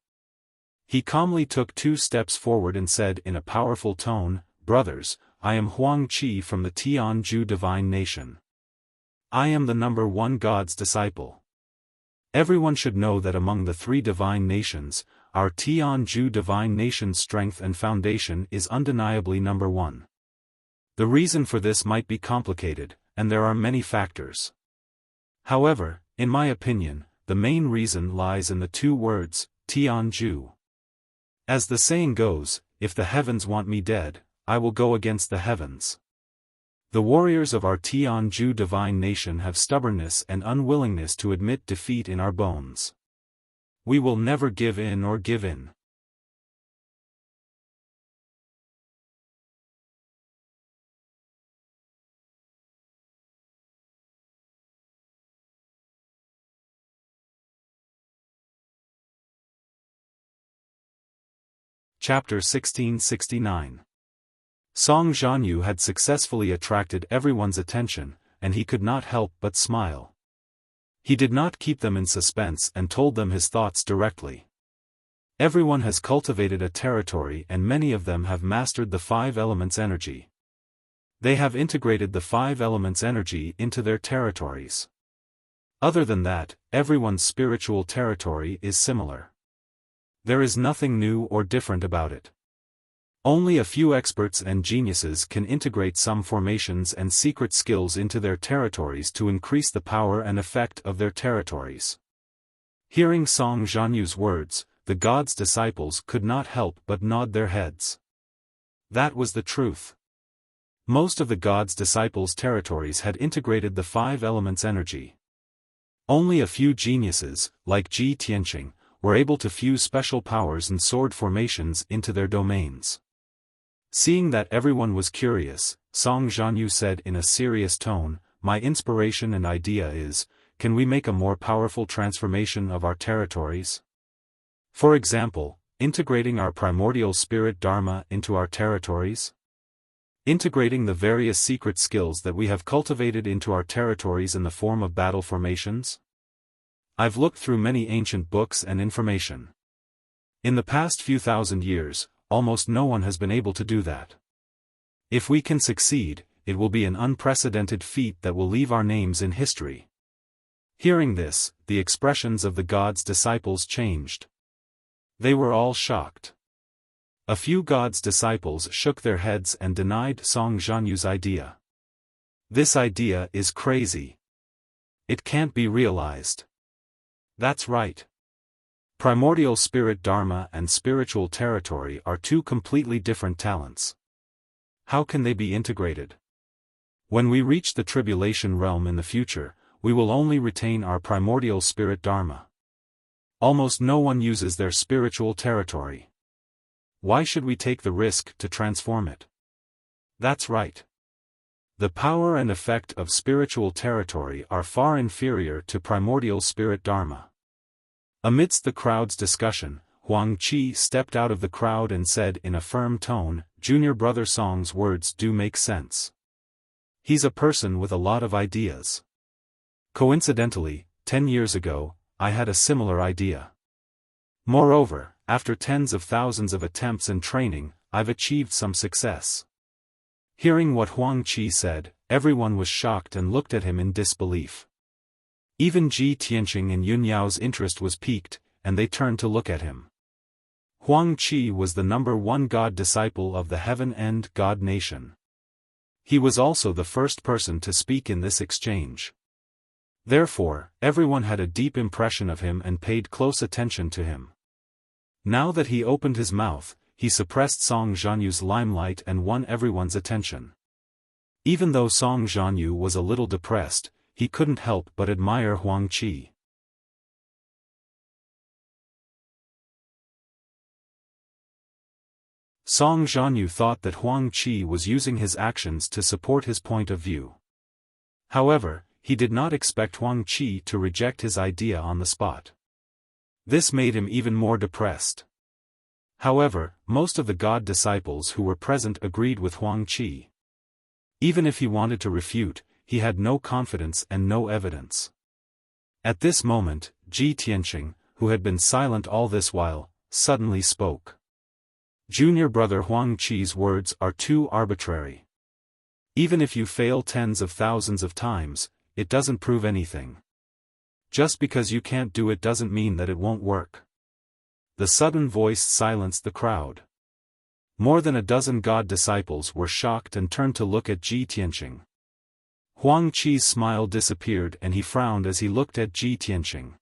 He calmly took 2 steps forward and said in a powerful tone, "Brothers, I am Huang Qi from the Tianju divine nation. I am the number 1 god's disciple. Everyone should know that among the 3 divine nations, our Tianju divine nation's strength and foundation is undeniably number 1. The reason for this might be complicated, and there are many factors. However, in my opinion, the main reason lies in the 2 words, Tianju. As the saying goes, if the heavens want me dead, I will go against the heavens. The warriors of our Tianju divine nation have stubbornness and unwillingness to admit defeat in our bones. We will never give in or give in. Chapter 1669. Song Zhanyu had successfully attracted everyone's attention, and he could not help but smile. He did not keep them in suspense and told them his thoughts directly. Everyone has cultivated a territory and many of them have mastered the 5 elements energy. They have integrated the 5 elements energy into their territories. Other than that, everyone's spiritual territory is similar. There is nothing new or different about it. Only a few experts and geniuses can integrate some formations and secret skills into their territories to increase the power and effect of their territories. Hearing Song Zhanyu's words, the god's disciples could not help but nod their heads. That was the truth. Most of the god's disciples' territories had integrated the 5 elements energy. Only a few geniuses, like Ji Tianqing, were able to fuse special powers and sword formations into their domains. Seeing that everyone was curious, Song Zhanyu said in a serious tone, "My inspiration and idea is, can we make a more powerful transformation of our territories? For example, integrating our primordial spirit Dharma into our territories? Integrating the various secret skills that we have cultivated into our territories in the form of battle formations? I've looked through many ancient books and information. In the past few thousand years, almost no one has been able to do that. If we can succeed, it will be an unprecedented feat that will leave our names in history." Hearing this, the expressions of the god's disciples changed. They were all shocked. A few god's disciples shook their heads and denied Song Zhanyu's idea. "This idea is crazy. It can't be realized." "That's right. Primordial spirit Dharma and spiritual territory are 2 completely different talents. How can they be integrated? When we reach the tribulation realm in the future, we will only retain our primordial spirit Dharma. Almost no one uses their spiritual territory. Why should we take the risk to transform it?" "That's right. The power and effect of spiritual territory are far inferior to primordial spirit Dharma." Amidst the crowd's discussion, Huang Qi stepped out of the crowd and said in a firm tone, "Junior brother Song's words do make sense. He's a person with a lot of ideas. Coincidentally, 10 years ago, I had a similar idea. Moreover, after tens of thousands of attempts and training, I've achieved some success." Hearing what Huang Qi said, everyone was shocked and looked at him in disbelief. Even Ji Tianqing and Yun Yao's interest was piqued, and they turned to look at him. Huang Qi was the #1 God disciple of the Heaven-End God Nation. He was also the first person to speak in this exchange. Therefore, everyone had a deep impression of him and paid close attention to him. Now that he opened his mouth, he suppressed Song Zhanyu's limelight and won everyone's attention. Even though Song Zhanyu was a little depressed, he couldn't help but admire Huang Qi. Song Zhanyu thought that Huang Qi was using his actions to support his point of view. However, he did not expect Huang Qi to reject his idea on the spot. This made him even more depressed. However, most of the God disciples who were present agreed with Huang Qi. Even if he wanted to refute, he had no confidence and no evidence. At this moment, Ji Tianqing, who had been silent all this while, suddenly spoke. "Junior brother Huang Qi's words are too arbitrary. Even if you fail tens of thousands of times, it doesn't prove anything. Just because you can't do it doesn't mean that it won't work." The sudden voice silenced the crowd. More than a dozen God disciples were shocked and turned to look at Ji Tianqing. Huang Qi's smile disappeared and he frowned as he looked at Ji Tianqing.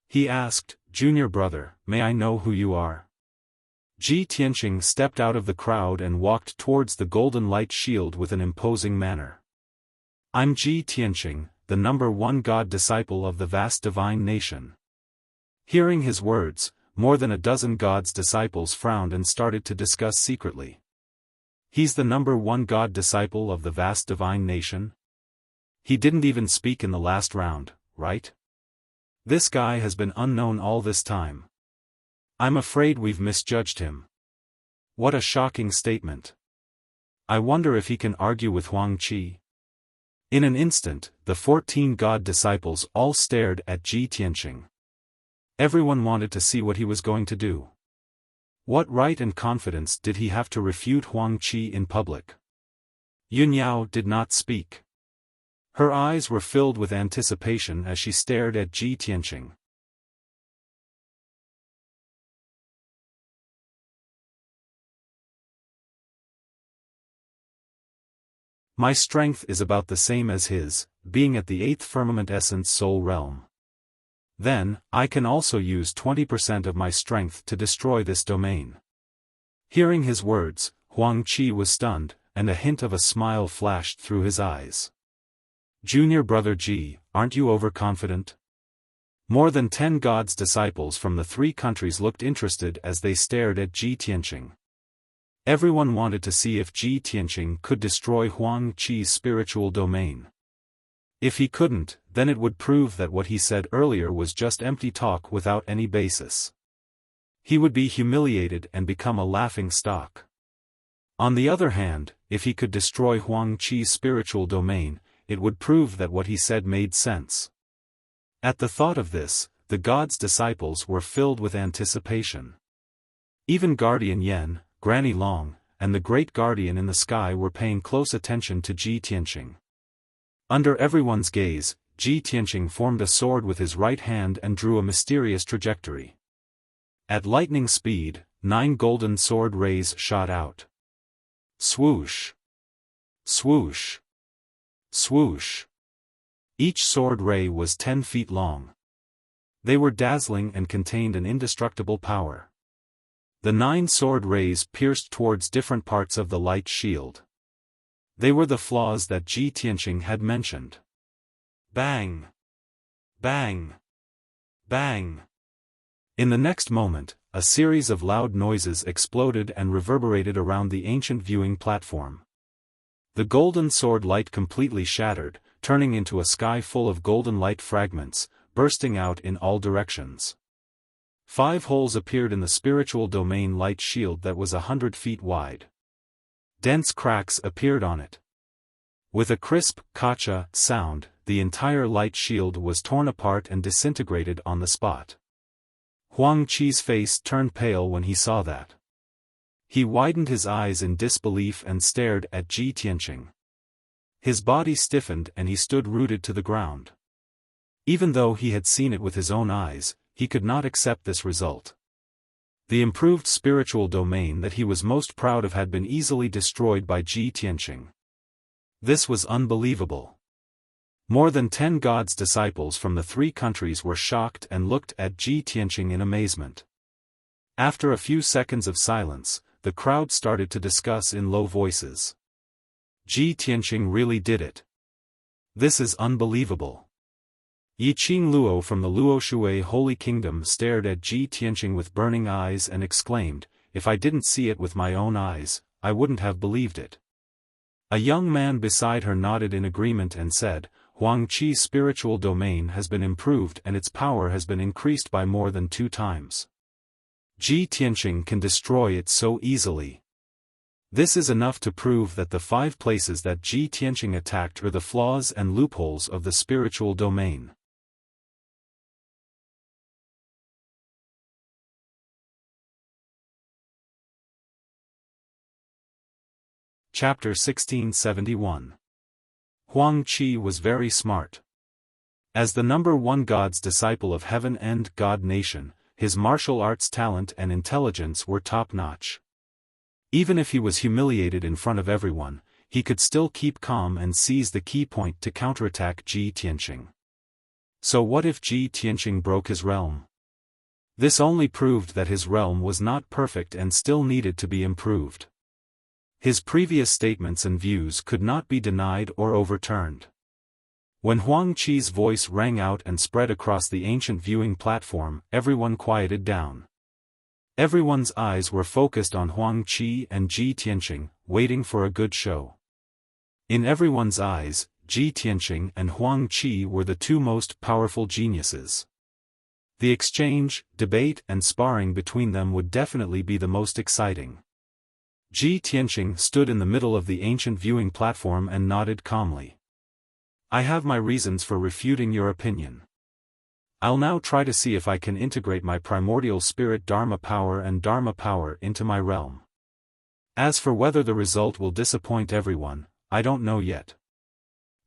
He asked, "Junior brother, may I know who you are?" Ji Tianqing stepped out of the crowd and walked towards the golden light shield with an imposing manner. "I'm Ji Tianqing, the #1 God disciple of the vast divine nation." Hearing his words, more than a dozen God's disciples frowned and started to discuss secretly. He's the #1 God disciple of the vast divine nation? He didn't even speak in the last round, right? This guy has been unknown all this time. I'm afraid we've misjudged him. What a shocking statement. I wonder if he can argue with Huang Qi. In an instant, the 14 God disciples all stared at Ji Tianqing. Everyone wanted to see what he was going to do. What right and confidence did he have to refute Huang Qi in public? Yun Yao did not speak. Her eyes were filled with anticipation as she stared at Ji Tianqing. My strength is about the same as his, being at the 8th firmament essence soul realm. Then, I can also use 20% of my strength to destroy this domain. Hearing his words, Huang Qi was stunned, and a hint of a smile flashed through his eyes. Junior brother Ji, aren't you overconfident? More than 10 God's disciples from the 3 countries looked interested as they stared at Ji Tianqing. Everyone wanted to see if Ji Tianqing could destroy Huang Qi's spiritual domain. If he couldn't, then it would prove that what he said earlier was just empty talk without any basis. He would be humiliated and become a laughing stock. On the other hand, if he could destroy Huang Qi's spiritual domain, it would prove that what he said made sense. At the thought of this, the God's disciples were filled with anticipation. Even Guardian Yen, Granny Long, and the Great Guardian in the sky were paying close attention to Ji Tianqing. Under everyone's gaze, Ji Tianqing formed a sword with his right hand and drew a mysterious trajectory. At lightning speed, 9 golden sword rays shot out. Swoosh! Swoosh! Swoosh! Each sword ray was 10 feet long. They were dazzling and contained an indestructible power. The 9 sword rays pierced towards different parts of the light shield. They were the flaws that Ji Tianqing had mentioned. Bang! Bang! Bang! In the next moment, a series of loud noises exploded and reverberated around the ancient viewing platform. The golden sword light completely shattered, turning into a sky full of golden light fragments, bursting out in all directions. 5 holes appeared in the spiritual domain light shield that was 100 feet wide. Dense cracks appeared on it. With a crisp, kacha sound, the entire light shield was torn apart and disintegrated on the spot. Huang Qi's face turned pale when he saw that. He widened his eyes in disbelief and stared at Ji Tianqing. His body stiffened and he stood rooted to the ground. Even though he had seen it with his own eyes, he could not accept this result. The improved spiritual domain that he was most proud of had been easily destroyed by Ji Tianqing. This was unbelievable. More than 10 God's disciples from the 3 countries were shocked and looked at Ji Tianqing in amazement. After a few seconds of silence, the crowd started to discuss in low voices. Ji Tianqing really did it. This is unbelievable. Yiqing Luo from the Luoshui Holy Kingdom stared at Ji Tianqing with burning eyes and exclaimed, "If I didn't see it with my own eyes, I wouldn't have believed it." A young man beside her nodded in agreement and said, "Huang Qi's spiritual domain has been improved and its power has been increased by more than 2 times. Ji Tianqing can destroy it so easily. This is enough to prove that the 5 places that Ji Tianqing attacked are the flaws and loopholes of the spiritual domain." Chapter 1671. Huang Qi was very smart. As the number 1 God's disciple of heaven and God nation, his martial arts talent and intelligence were top-notch. Even if he was humiliated in front of everyone, he could still keep calm and seize the key point to counterattack Ji Tianqing. So what if Ji Tianqing broke his realm? This only proved that his realm was not perfect and still needed to be improved. His previous statements and views could not be denied or overturned. When Huang Qi's voice rang out and spread across the ancient viewing platform, everyone quieted down. Everyone's eyes were focused on Huang Qi and Ji Tianqing, waiting for a good show. In everyone's eyes, Ji Tianqing and Huang Qi were the 2 most powerful geniuses. The exchange, debate and sparring between them would definitely be the most exciting. Ji Tianqing stood in the middle of the ancient viewing platform and nodded calmly. "I have my reasons for refuting your opinion. I'll now try to see if I can integrate my primordial spirit Dharma power and Dharma power into my realm. As for whether the result will disappoint everyone, I don't know yet."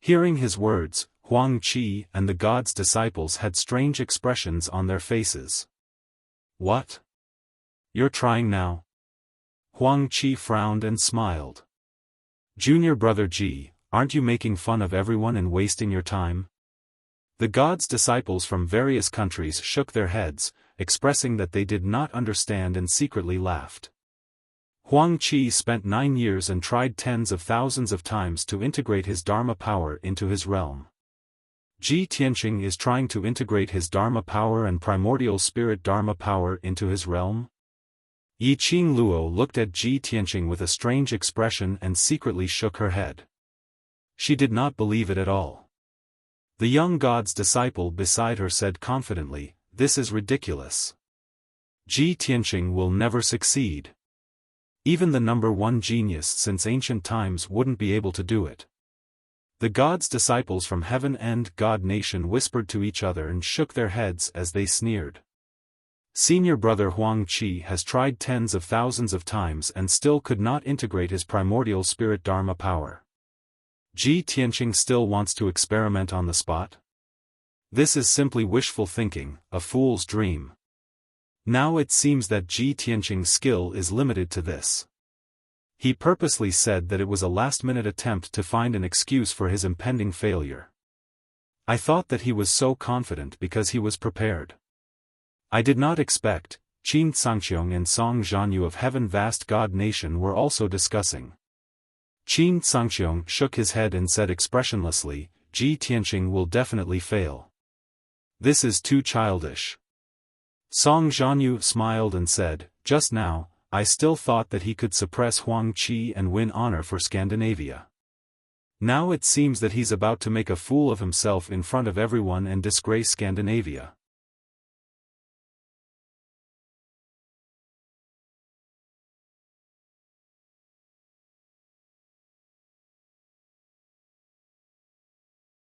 Hearing his words, Huang Qi and the God's disciples had strange expressions on their faces. "What? You're trying now?" Huang Qi frowned and smiled. "Junior brother Ji, aren't you making fun of everyone and wasting your time?" The God's disciples from various countries shook their heads, expressing that they did not understand and secretly laughed. Huang Qi spent 9 years and tried tens of thousands of times to integrate his Dharma power into his realm. Ji Tianqing is trying to integrate his Dharma power and primordial spirit Dharma power into his realm? Yiqing Luo looked at Ji Tianqing with a strange expression and secretly shook her head. She did not believe it at all. The young God's disciple beside her said confidently, "This is ridiculous. Ji Tianqing will never succeed. Even the number 1 genius since ancient times wouldn't be able to do it." The God's disciples from heaven and God nation whispered to each other and shook their heads as they sneered. Senior brother Huang Qi has tried tens of thousands of times and still could not integrate his primordial spirit Dharma power. Ji Tianqing still wants to experiment on the spot? This is simply wishful thinking, a fool's dream. Now it seems that Ji Tianqing's skill is limited to this. He purposely said that it was a last-minute attempt to find an excuse for his impending failure. I thought that he was so confident because he was prepared. I did not expect. Qin Sangqiong and Song Zhanyu of Heaven Vast God Nation were also discussing. Qin Sangqiong shook his head and said expressionlessly, "Ji Tianqing will definitely fail. This is too childish." Song Zhanyu smiled and said, "Just now, I still thought that he could suppress Huang Qi and win honor for Scandinavia. Now it seems that he's about to make a fool of himself in front of everyone and disgrace Scandinavia."